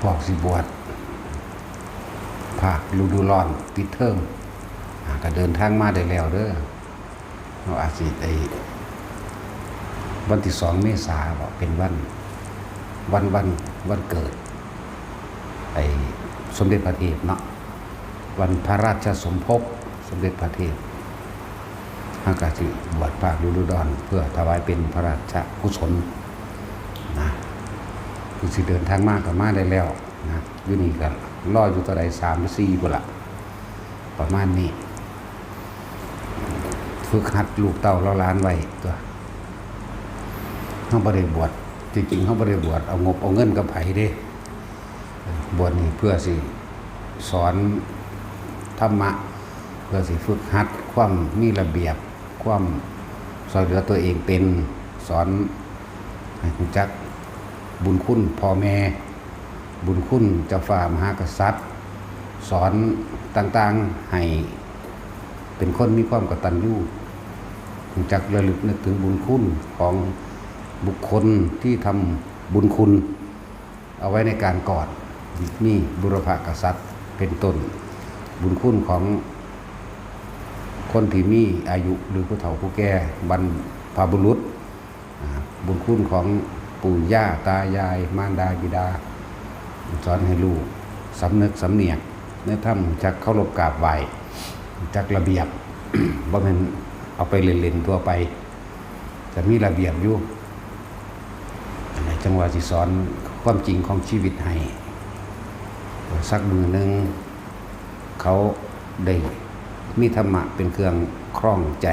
บอกสิบวชภาคฤดูร้อนปิดเทอมก็เดินทางมาได้แล้วเด้อเราอาจสิได้วันที่2 เมษายนบอกเป็นวันเกิดไอ้สมเด็จพระเทพเนาะวันพระราชสมภพสมเด็จพระเทพอากาศิบวชภาคฤดูร้อนเพื่อถวายเป็นพระราชกุศลนะคือสิเดินทางมากกับมาได้แล้วนะอยู่นี่ก็รออยู่ต่อใด3 หรือ 4พุ่นละประมาณนี้ฝึกหัดลูกเต้าเราล้านไว้ตัวเขาบ่ได้บวชจริงๆเขาบ่ได้บวชเอางบเอาเงินกับไผเด้บวชนี่เพื่อสิสอนธรรมะเพื่อสิฝึกหัดความมีระเบียบความช่วยเหลือตัวเองเป็นสอนให้รู้จักบุญคุณพ่อแม่บุญคุณเจ้าฟ้ามหากษัตริย์สอนต่างๆให้เป็นคนมีความกตัญญูรู้จักระลึกนึกถึงบุญคุณของบุคคลที่ทำบุญคุณเอาไว้ในการก่อนมีบุรพกษัตริย์เป็นต้นบุญคุณของคนที่มีอายุหรือผู้เฒ่าผู้แก่บรรพบุรุษบุญคุณของปู่ย่าตายายมารดาบิดาสอนให้ลูกสำนึกสำเนียกในธรรมจักเคารพกราบไหว้จักระเบียบ บ่แม่นเอาไปเล่นๆทั่วไปแต่มีระเบียบอยู่ในจังหวะที่สอนความจริงของชีวิตให้สักมือหนึ่งเขาได้มีธรรมะเป็นเครื่องคล้องใจ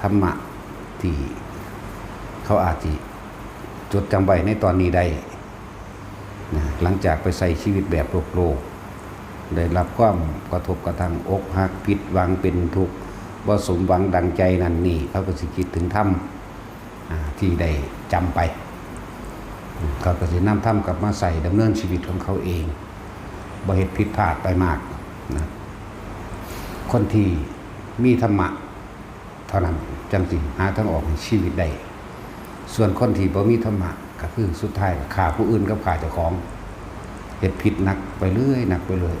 ธรรมะที่เขาอาจจะจดจำไว้ในตอนนี้ได้นะหลังจากไปใส่ชีวิตแบบโลกได้รับความกระทบกระทั่งอกหักผิดหวังเป็นทุกข์บ่สมหวังดังใจนั่นนี่เขาก็สิคิดถึงธรรมที่ได้จำไปเขาก็สินำธรรมกลับมาใส่ดำเนินชีวิตของเขาเองบ่เฮ็ดผิดพลาดไปมากนะคนที่มีธรรมะเท่านั้นจังสิหาทางออกในชีวิตได้ส่วนคนที่บ่มีธรรมะก็คือสุดท้ายฆ่าผู้อื่นกับฆ่าเจ้าของเฮ็ดผิดหนักไปเรื่อยหนักไปเลย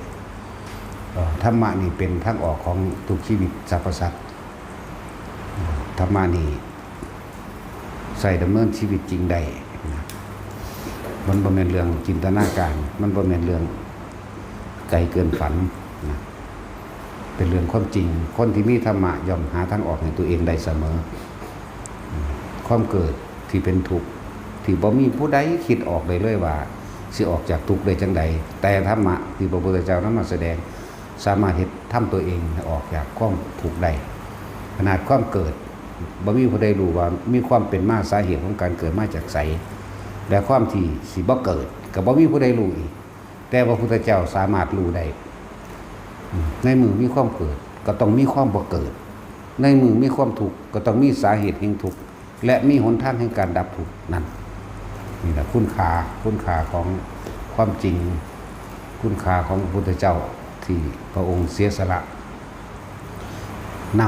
ธรรมะนี่เป็นทางออกของทุกชีวิตสรรพสัตว์ธรรมะนี่ใส่ดำเนินชีวิตจริงได้มันบ่แม่นเรื่องจินตนาการมันบ่แม่นเรื่องไกลเกินฝันนะเป็นเรื่องความจริงคนที่มีธรรมะย่อมหาทางออกให้ตัวเองได้เสมอความเกิดที่เป็นทุกข์ที่บ่มีผู้ใดคิดออกได้เลยว่าสิออกจากทุกข์ได้จังใดแต่ธรรมะที่พระพุทธเจ้านำมาแสดงสามารถเฮ็ดทำตัวเองออกจากความทุกข์ได้ขนาดความเกิดบ่มีผู้ใดรู้ว่ามีความเป็นมาสาเหตุของการเกิดมาจากไสและความที่สิบ่เกิดก็บ่มีผู้ใดรู้อีกแต่พระพุทธเจ้าสามารถรู้ได้ในมือมีความเกิดก็ต้องมีความบ่เกิดในมือมีความทุกข์ก็ต้องมีสาเหตุแห่งทุกข์และมีหนทางแห่งการดับทุกข์นั่นนี่แหละคุณค่าของความจริงคุณค่าของพระพุทธเจ้าที่พระองค์เสียสละน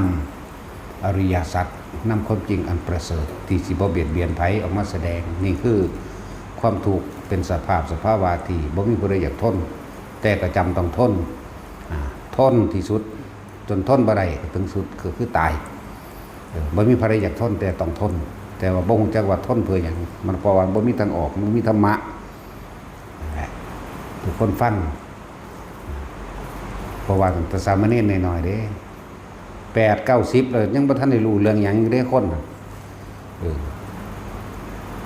ำอริยสัจนำความจริงอันประเสริฐที่สิบ่เบียดเบียนไผออกมาแสดงนี่คือความทุกข์เป็นสภาวะที่บ่มีผู้ใดอยากทนแต่ก็จำต้องทนทนที่สุดจนทนบ่ได้ถึงสุดคือตายบ่มีผู้ใดอยากทนแต่ต้องทนแต่ว่าบ่ฮู้จักว่าทนเพื่อหยังมันเพราะว่าบ่มีทางออกมันมีธรรมะทุกคนฟังเพราะว่าแต่สามเณรน้อยๆเด้8 9 10เลยยังบ่ทันได้รู้เรื่องหยังอยู่เด้คน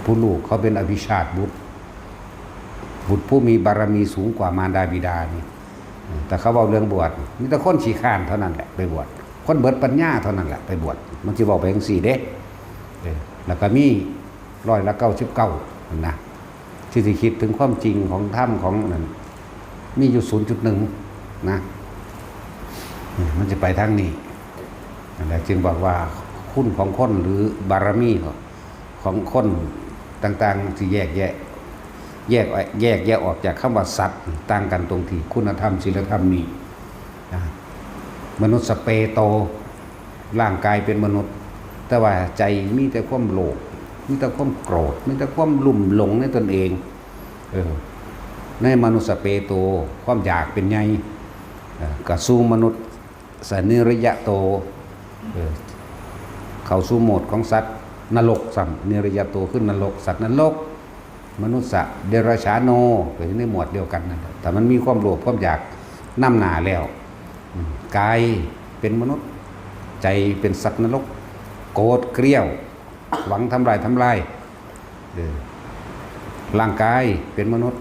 ผู้ลูกเขาเป็นอภิชาติบุตรผู้มีบารมีสูงกว่ามารดาบิดานี่แต่เขาเว้าเรื่องบวชมีแต่คนขี้ข้านเท่านั้นแหละไปบวชคนเบิดปัญญาเท่านั้นแหละไปบวชมันสิเว้าไปจังซี่เด้แล้วก็มี99%นะที่สิคิดถึงความจริงของธรรมของนั้นมีอยู่ 0.1 นะมันจะไปทางนี้แล้วจึงบอกว่าคุณของคนหรือบารมีของคนต่างๆที่แยกแยะออกจากคำว่าสัตว์ต่างกันตรงที่คุณธรรมศีลธรรมนี่มนุษย์สเปโตร่างกายเป็นมนุษย์แต่ว่าใจมีแต่ความโลภมีแต่ความโกรธมีแต่ความลุ่มหลงในตนเอง ในมนุษย์เปโตความอยากเป็นไงกระสู้มนุษย์สนิริยะโตเข้าสู่โหมดของสัตว์นรกสัมนิริยะโตขึ้นนรกสัตว์นรกมนุษย์เดรัจฉานโนก็อยู่ในหมวดเดียวกันนั่นแต่มันมีความโลภความอยากนำหน้าแล้วกายเป็นมนุษย์ใจเป็นสัตว์นรกโกรธเกรี้ยวหวังทำลายร่างกายเป็นมนุษย์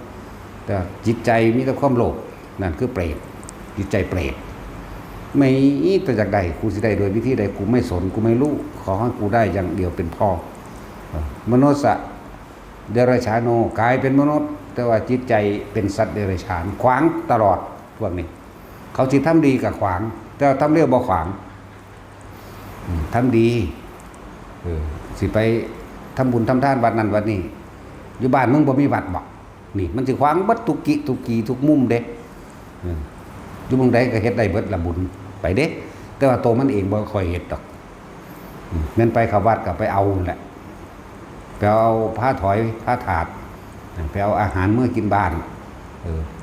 แต่จิตใจมีแต่ความโลภนั่นคือเปรตจิตใจเปรตไม่แต่จากใดกูสิได้โดยวิธีใดกูไม่สนกูไม่รู้ขอให้กูได้อย่างเดียวเป็นพ่อมนุษย์เดรัจฉานโนกายเป็นมนุษย์แต่ว่าจิตใจเป็นสัตว์เดรัจฉานขวางตลอดพวกนี้เขาสิทำดีกับขวางแต่ทำเร็วบ่ขวางทำดีสิไปทำบุญทำทานวัดนั้นวัดนี้อยู่บ้านมึงบ่มีวัดบ่นี่มันสิขวางบัดทุกทุกมุมเด้อยู่เมืองใดก็เฮ็ดได้เบิดละบุญไปเด้แต่ว่าโตมันเองบ่ค่อยเฮ็ดดอกแม่นไปเข้าวัดก็ไปเอาแหละไปเอาผ้าถอยผ้าถาดไปเอาอาหารเมื่อกินบ้าน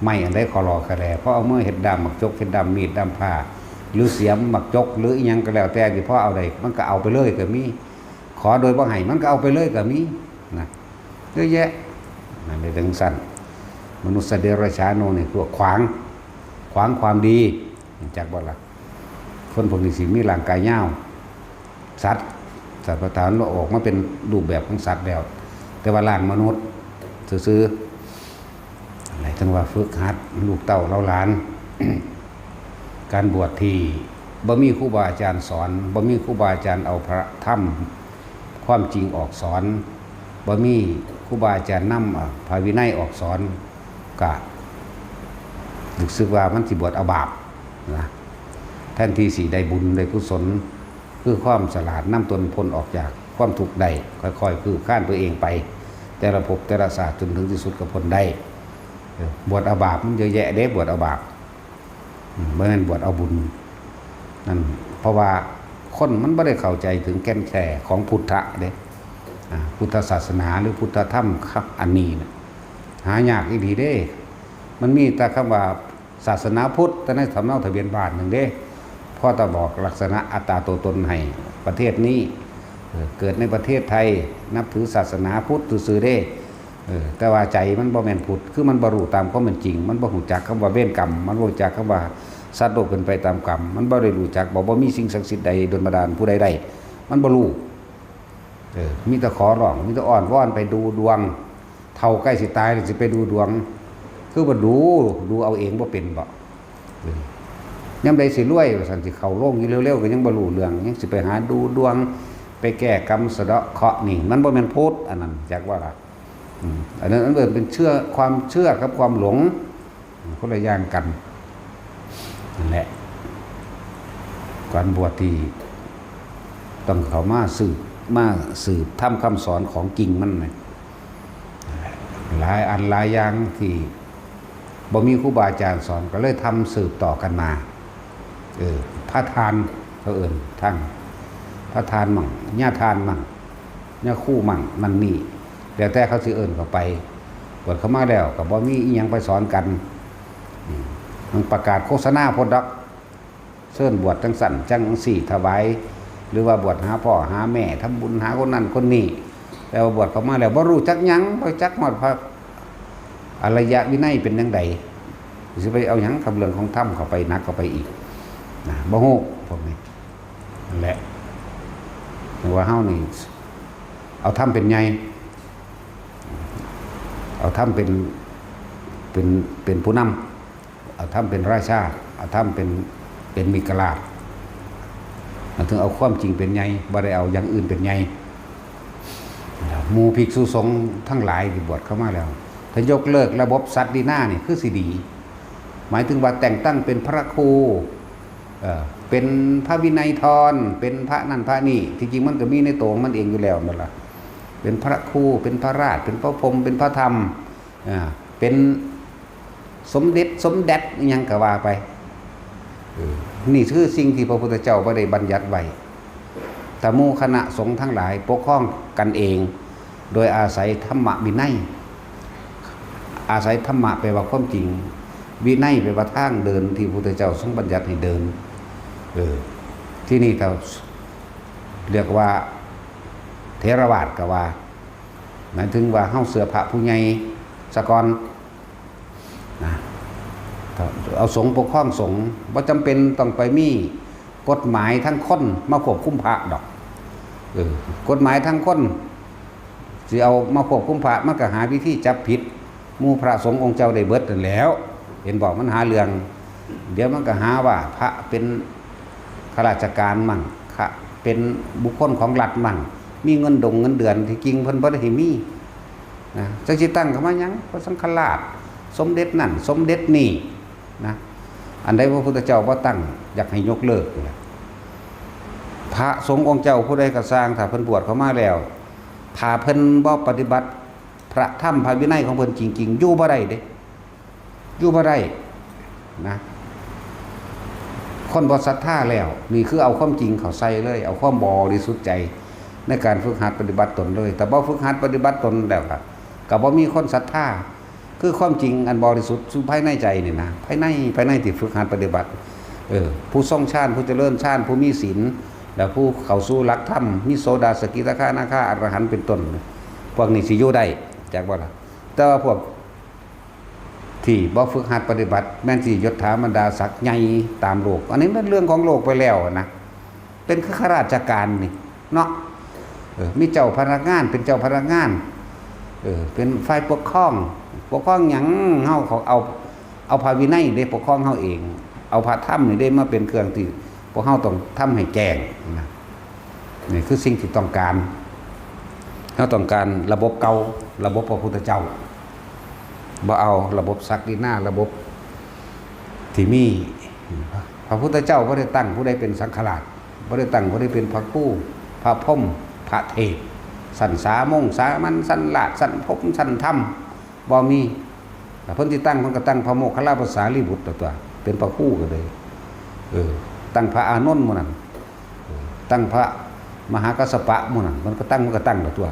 ไม่อันใดขอรอคะแลเพราะเอาเมื่อเฮ็ดดำหมักจกเฮ็ดดำมีดดำผ้าหรือเสียมหมักจกหรืออีหยังก็แล้วแต่ที่พ่อเอาได้มันก็เอาไปเลยก็มีขอโดยบ่ให้มันก็เอาไปเลยก็มีนะเยอะแยะนั่นเลยถึงสั้นมนุษย์เดรัจฉานโนนี่พวกขวางความดีจากบ่ล่ะคนพวกนี้สิมีร่างกายยาวสัตว์ประทานเราออกมาเป็นรูปแบบของสัตว์แล้วแต่ว่าร่างมนุษย์ซื่อๆอะไรทั้งว่าฝึกหัดลูกเต้าเราหลาน การบวชที่บ่มีครูบาอาจารย์สอนบ่มีครูบาอาจารย์เอาพระธรรมความจริงออกสอนบ่มีครูบาอาจารย์นำพระวินัยออกสอนก็รู้สึกว่ามันสิบวชเอาบาปนะแทนที่สิได้บุญได้กุศลคือความฉลาดนำตนพ้นออกจากความทุกข์ใดค่อยๆคือข้านตัวเองไปแต่ละภพแต่ละศาสตร์จนถึงที่สุดก็พ้นได้บวชเอาบาปมันเยอะแยะเด้บวชเอาบาปเมื่อนั้นบวชเอาบุญนั่นเพราะว่าคนมันไม่ได้เข้าใจถึงแก่นแท้ของพุทธะเด้พุทธศาสนาหรือพุทธธรรมครับอันนี้นะหายากอีกทีเด้มันมีแต่คำว่าศาสนาพุทธแต่ในสำเนาทะเบียนบ้านหนึ่งเด้พ่อตาบอกลักษณะอัตตาตัวตนให้ประเทศนี้เกิดในประเทศไทยนับถือศาสนาพุทธซื่อเด้แต่ว่าใจมันบ่แม่นพุทธคือมันบ่รู้ตามความเป็นจริงมันบ่รู้จักคำว่าเวรกรรมมันบ่รู้จักคำว่าสัตว์โลกเป็นไปตามกรรมมันบ่ได้รู้จักบ่มีสิ่งศักดิ์สิทธิ์ใดดลบันดาลผู้ใดๆมันบ่รู้มีแต่ขอร้องมีแต่อ้อนวอนไปดูดวงเท่าใกล้สิตายสิไปดูดวงคือบ่ดูเอาเองบ่เป็นบ่ยามใดสิรวยว่าซั่นสิเข้าโรงอยู่เร็วๆก็ยังบ่รู้เรื่องยังสิไปหาดูดวงไปแก้กรรมสะเดาะเคราะห์นี่มันบ่แม่นพุทธอันนั้นจักว่าล่ะอันนั้นเป็นความเชื่อกับความหลงคนละอย่างกันนั่นแหละการบวชที่ต้องเข้ามาสืบทำคำสอนของจริงมันหลายอันหลายอย่างที่บ่มีครูบาอาจารย์สอนก็เลยทำสืบต่อกันมาพระทานเขาทั้งพระทานมั่งญาทานมั่งญาคู่มั่งมันนี่แล้วแต่เขาสิเข้าไปบวชเข้ามาแล้วก็บ่มีอีหยังไปสอนกันมันประกาศโฆษณาพดดอกเชิญบวชจังสั่นจังสี่ถวายหรือว่าบวชหาพ่อหาแม่ทำบุญหาคนนั้นคนนี้แต่ว่าบวชเข้ามาแล้วบ่รู้จักหยังบ่จักฮอดพระอริยวินัยเป็นจังไดสิไปเอาหยังกับเรื่องของธรรมเข้าไปนักเข้าไปอีกนะบ่ฮู้พวกนี้นั่นแหละว่าเฮานี่เอาธรรมเป็นใหญ่เอาธรรมเป็นผู้นำเอาธรรมเป็นราชาเอาธรรมเป็นมิกราชถึงเอาความจริงเป็นใหญ่บ่ได้เอาอย่างอื่นเป็นใหญ่หมู่ภิกษุสงฆ์ทั้งหลายที่บวชเข้ามาแล้วถ้ายกเลิกระบบศักดินานี่คือสิดีหมายถึงว่าแต่งตั้งเป็นพระครูเป็นพระวินัยทรเป็นพระนั่นพระนี่ที่จริงมันก็มีในตัวมันเองอยู่แล้วนั่นแหละเป็นพระครูเป็นพระราชเป็นพระพรหมเป็นพระธรรมเป็นสมเด็จยังก็ว่าไปนี่คือสิ่งที่พระพุทธเจ้าบ่ได้บัญญัติไว้แต่หมู่คณะสงฆ์ทั้งหลายปกครองกันเองโดยอาศัยธรรมวินัย อาศัยธรรมะไปว่าความจริงวินัยไปว่าทางเดินที่พระพุทธเจ้าทรงบัญญัติให้เดินที่นี่เราเรียกว่าเทรวาทก็ว่าหมายถึงว่าเฮาเสือพระผู้ใหญ่สะกอนนะเอาสงฆ์ปกครองสงฆ์บ่จำเป็นต้องไปมีกฎหมายทั้งคนมาควบคุมพระดอกกฎหมายทั้งคนสิเอามาควบคุมพระมันก็หาวิธีจับผิดหมู่พระสงฆ์องค์เจ้าได้เบิดนั่นแล้วเห็นบอกมันหาเรื่องเดี๋ยวมันก็หาว่าพระเป็นข้าราชการมั่งเป็นบุคคลของรัฐมั่งมีเงินเดือนที่จริงเพิ่นบ่ได้ให้มีนะจักสิตั้งเข้ามาหยังพระสังฆราชสมเด็จนั่นสมเด็จนี่นะอันใดพระพุทธเจ้าบ่ตั้งอยากให้ยกเลิกพระสงฆ์องค์เจ้าผู้ใดก็สร้างถ้าเพิ่นบวชเข้ามาแล้วถ้าเพิ่นบ่ปฏิบัติพระธรรมพระวินัยของเพิ่นจริงๆอยู่บ่ได้เด้อยู่บ่ได้นะคนบ่ศรัทธาแล้วนี่คือเอาความจริงเข้าใส่เลยเอาความบริสุทธิ์ใจในการฝึกหัดปฏิบัติตนเลยแต่บ่ฝึกหัดปฏิบัติตนแล้วก็บ่มีคนศรัทธาคือความจริงอันบริสุทธิ์ภายในใจนี่นะภายในที่ฝึกหัดปฏิบัติผู้ทรงฌานผู้เจริญฌานผู้มีศีลแล้วผู้เข้าสู่หลักธรรมมีโสดาสกิทาคานาคาอรหันต์เป็นต้นพวกนี้สิอยู่ได้จากบ่ล่ะแต่ว่าพวกที่บ่ฝึกหัดปฏิบัติแม้นสิยศถาบรรดาศักดิ์ใหญ่ตามโลกอันนี้มันเรื่องของโลกไปแล้วนะเป็นข้าราชการนี่เนาะมีเจ้าพนักงานเป็นเจ้าพนักงานเป็นฝ่ายปกครองหยังเฮาเขาเอาพระวินัยได้ปกครองเฮาเองเอาพระธรรมนี่ได้มาเป็นเครื่องที่พวกเฮาต้องทำให้แจ้งนะนี่คือสิ่งที่ต้องการเฮาต้องการระบบเก่าระบบพระพุทธเจ้าบ่เอาระบบศักดินาระบบที่มีพระพุทธเจ้าบ่ได้ตั้งผู้ใดเป็นสังฆราชบ่ได้ตั้งผู้ใดเป็นพระครูพระพรหมพระเทพสันสามงสามัญสันลาดสันภพสันธรรมบ่มีแต่เพิ่นที่ตั้งเพิ่นก็ตั้งพระโมคคัลลาภาษาลีบุตรตัวเป็นพระครูก็เลยตั้งพระอานนท์หมู่นั้นตั้งพระมหากัสสปะหมู่นั้นมันก็ตั้งตัว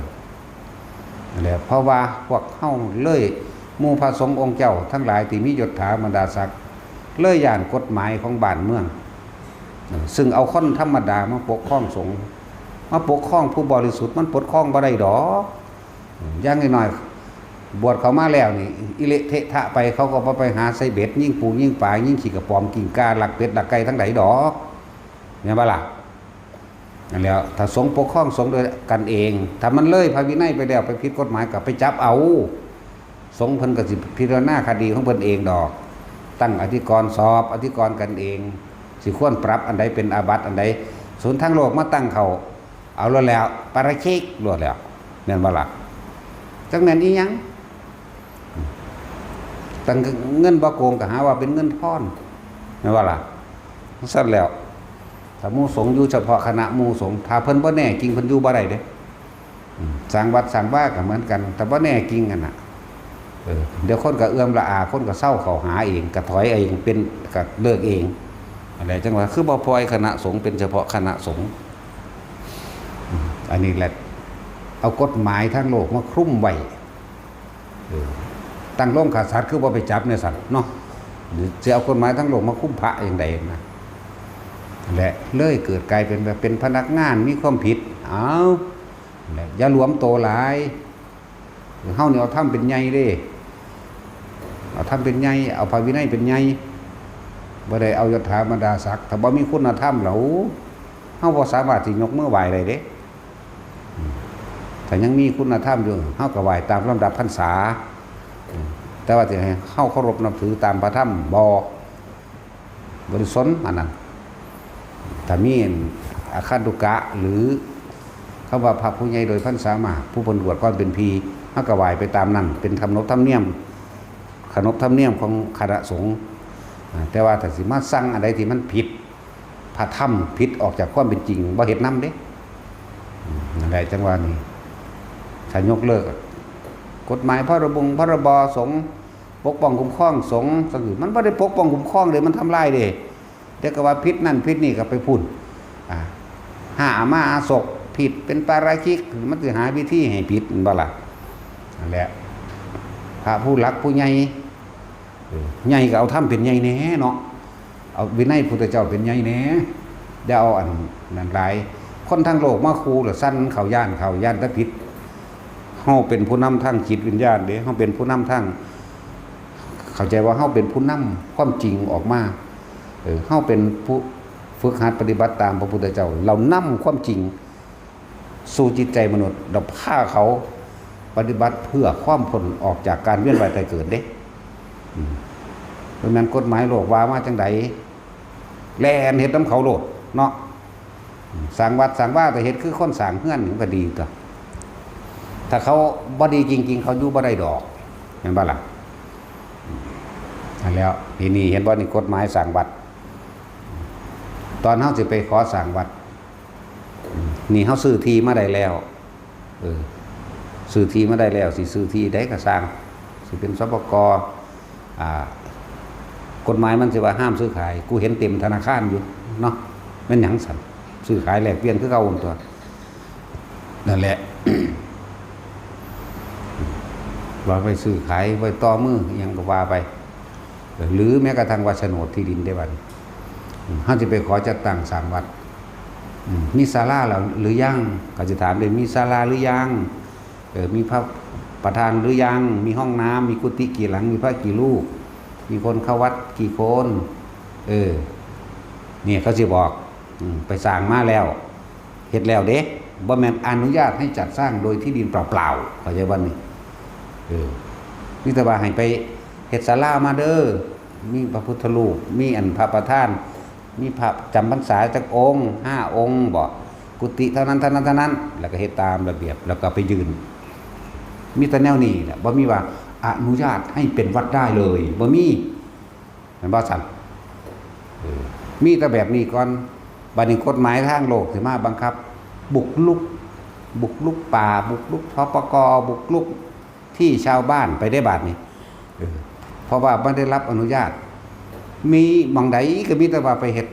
นั่นแหละเพราะว่าพวกเฮาเลยหมู่พระสงฆ์องค์เจ้าทั้งหลายที่มียศถาบรรดาศักดิ์เลยย่านกฎหมายของบ้านเมืองซึ่งเอาคนธรรมดามาปกครองสงฆ์มาปกครองผู้บริสุทธิ์มันปกครองบ่ได้ดอกอย่างน้อยบวชเขามาแล้วนี่อิเละเทะทะไปเขาก็ไปหาใส่เบ็ดยิ่งปูยิ่งป่ายิ่งขี่กระป๋อมกิ่งกาหลักเป็ดหลักไก่ทั้งหลายดอกเนี่ยบ่ล่ะนั่นแล้วถ้าสงฆ์ปกครองสงฆ์โดยกันเองถ้ามันเลยพระวินัยไปแล้วไปผิดกฎหมายก็ไปจับเอาสงฆ์เพิ่นก็สิพิจารณาคดีของเพิ่นเองดอกตั้งอธิกรณ์สอบอธิกรณ์กันเองสิควรปรับอันใดเป็นอาบัติอันใดศูนย์ทั้งโลกมาตั้งเขาเอาแล้วปาราชิกรวดแล้วแม่นบ่ล่ะจังแม่นอีหยังตั้งเงินบ่โกงก็หาว่าเป็นเงินพรแม่นบ่ล่ะซั่นแล้วถ้าหมู่สงฆ์อยู่เฉพาะคณะหมู่สงฆ์ถ้าเพิ่นบ่แน่จริงเพิ่นอยู่บ่ได้เด้สร้างวัดสร้างว่าก็เหมือนกันแต่บ่แน่จริงกันน่ะเดี๋ยวคนก็เอื้อมละอาคนก็เศร้าเข้าหาเองก็ถอยเองเป็นก็เลิกเองอะไรจังว่าคือบ่ปล่อยคณะสงฆ์เป็นเฉพาะคณะสงฆ์อันนี้แหละเอากฎหมายทั้งโลกมาคลุมไว้ตั้งโรงฆ่าสัตว์คือบ่ไปจับเนี่ยสัตว์เนาะหรือจะเอากฎหมายทั้งโลกมาคุ้มพระอย่างใดนะและเลยเกิดกลายเป็นแบบเป็นพนักงานมีความผิดเอาอย่าหลวมโตหลายเฮาเนี่ยเอาทำเป็นใหญ่เด้เอาทำเป็นใหญ่เอาพระวินัยเป็นใหญ่บ่ได้เอายศถาบรรดาศักดิ์ถ้าบ่มีคุณธรรมแล้วเฮาบ่สามารถสิยกมือไหว้ได้เด้ถ้ายังมีคุณธรรมอยู่เฮาก็ไหว้ตามลำดับพรรษาแต่ว่าสิให้เฮาเคารพนับถือตามพระธรรมบ่ได้สนอันนั้นถ้ามีอาคันตุกะหรือคำว่าพระผู้ใหญ่โดยพรรษามาผู้เพิ่นบวชก่อนเป็นพีเฮาก็ไหว้ไปตามนั้นเป็นธรรมเนียมของคณะสงฆ์แต่ว่าถ้าสิมาสั่งอะไรที่มันผิดพระธรรมผิดออกจากความเป็นจริงบ่เฮ็ดนำเด้นั่นแหละจังว่านี่ถ้ายกเลิกกฎหมายพรบสงฆ์ปกป้องคุ้มครองสงฆ์ก็คือมันบ่ได้ปกป้องคุ้มครองเลยมันทำลายเด้แต่ก็ว่าผิดนั่นผิดนี่ก็ไปพูดหามาอาศกผิดเป็นปาราชิกมันสิหาวิธีให้ผิดบ่ล่ะนั่นแหละ พระผู้หลักผู้ใหญ่ใหญ่ก็เอาถ้ำเป็นใหญ่แหน่เนาะเอาวินัยพุทธเจ้าเป็นใหญ่แหน่อย่าเอาอันนั้นหลายคนทั้งโลกมาคูหรือสั้นเขาย่านตะพิษเฮาเป็นผู้นำทางจิตวิญญาณเด้เฮาเป็นผู้นำทางเข้าใจว่าเฮาเป็นผู้นำความจริงออกมาเฮาเป็นผู้ฝึกหัดปฏิบัติตามพระพุทธเจ้าเรานำความจริงสู่จิตใจมนุษย์เราพาเขาปฏิบัติเพื่อความพ้นออกจากการเวียนว่ายตายเกิดเด้เพราะนั้นกฎหมายโลกว่ามาจังใดแล่นเฮ็ดน้ำเขาโลดเนาะสร้างวัดสร้างว่าแต่เฮ็ดคือคนสร้างเฮือนนี่ก็ดีต่อถ้าเขาบ่ดีจริงๆเขาอยู่บ่ได้ดอกเห็นบ่ล่ะแล้วนี่เห็นบ่นี่กฎหมายสร้างวัดตอนเฮาสิไปขอสร้างวัดนี่เฮาซื้อที่มาได้แล้วซื้อที่มาได้แล้วสิซื้อที่ได้ก็สร้างสิเป็นสปก.กฎหมายมันสิว่าห้ามซื้อขายกูเห็นเต็มธนาคารอยู่เนาะแม่นหยังสั่นซื้อขายแลกเปลี่ยนคือเก่าตัวนั่นแหละ ว่าไปซื้อขายไว้ต่อมือยังก็ว่าไปหรือแม้กระทั่งว่าโฉนดที่ดินได้บัดเฮาสิไปขอจัดตั้งสร้างวัดมีศาลาแล้วหรือยังก็จะถามเลยมีศาลาหรือยังมีพระประธานหรือยังมีห้องน้ำมีกุฏิกี่หลังมีพระกี่รูปมีคนเข้าวัดกี่คนเนี่ยเขาสิบอกไปสร้างมาแล้วเฮ็ดแล้วเด้บ่แม่นอนุญาตให้จัดสร้างโดยที่ดินเปล่าๆเข้าใจบ่นี่นี่แต่ว่าให้ไปเฮ็ดศาลามาเด้อมีพระพุทธรูปมีอันพระประธานมีพระจำพรรษาจักองค์5องค์บ่กุฏิเท่านั้นแล้วก็เฮ็ดตามระเบียบแล้วก็ไปยืนมีแต่แนวนี้แหละบ่มีว่าอนุญาตให้เป็นวัดได้เลยบ่มีเห็นบ่สั่นมีแต่แบบนี้ก่อนบัดนี้กฎหมายทางโลกสิมาบังคับบุกรุกป่าบุกรุกทปก.บุกรุกที่ชาวบ้านไปได้บาดนี้เพราะว่าบ่ได้รับอนุญาตมีหม่องใดก็มีแต่ว่าไปเฮ็ด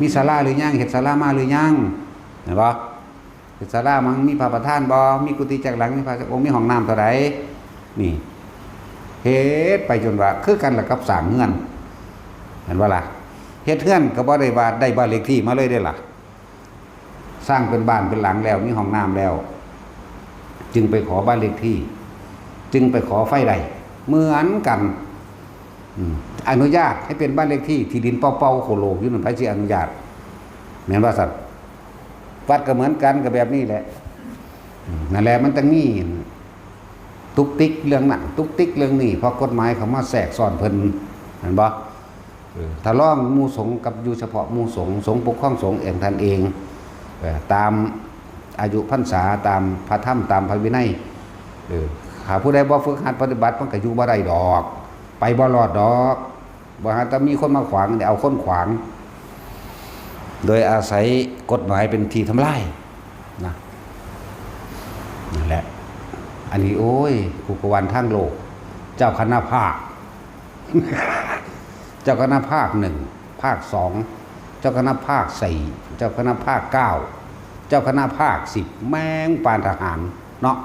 มีศาลาหรือยังเฮ็ดศาลามาหรือยังเห็นบ่เฮ็ดศาลามันมีพระประธานบ่มีกุฏิจักหลังมีพระจักองค์มีห้องน้ำเท่าใดนี่เฮ็ดไปจนว่าคือกันล่ะกับสร้างเฮือนเห็นบ่ล่ะเฮ็ดเฮือนก็บ่ได้ว่าได้บ้านเลขที่มาเลยได้ล่ะสร้างเป็นบ้านเป็นหลังแล้วมีห้องน้ำแล้วจึงไปขอบ้านเลขที่จึงไปขอไฟใดเหมือนกันอนุญาตให้เป็นบ้านเลขที่ที่ดินเป่าๆโคโลอยู่นั่นไผสิอนุญาตแม่นว่าซั่นวัดก็เหมือนกันก็แบบนี้แหละนั่นแหละมันต้องมีตุกติกเรื่องนั้นตุกติกเรื่องนี้เพราะกฎหมายเขามาแทรกซ้อนเพิ่นเห็นบ่ถ้าร้องหมู่สงฆ์กับอยู่เฉพาะหมู่สงฆ์ปกครองสงฆ์เองท่านเองตามอายุพรรษาตามพระธรรมตามพระวินัยหาผู้ใดบ่ฝึกหัดปฏิบัติมันก็อยู่บ่ได้ดอกไปบ่รอดดอกบ่หาแต่มีคนมาขวางเดี๋ยวเอาคนขวางโดยอาศัยกฎหมายเป็นที่ทำลายนะนั่นแหละอันนี้โอ้ยกุกวันทางโลกเจ้าคณะภาค เจ้าคณะภาค1ภาค2เจ้าคณะภาค4เจ้าคณะภาค9เจ้าคณะภาค10แม่งปานทหารเนาะ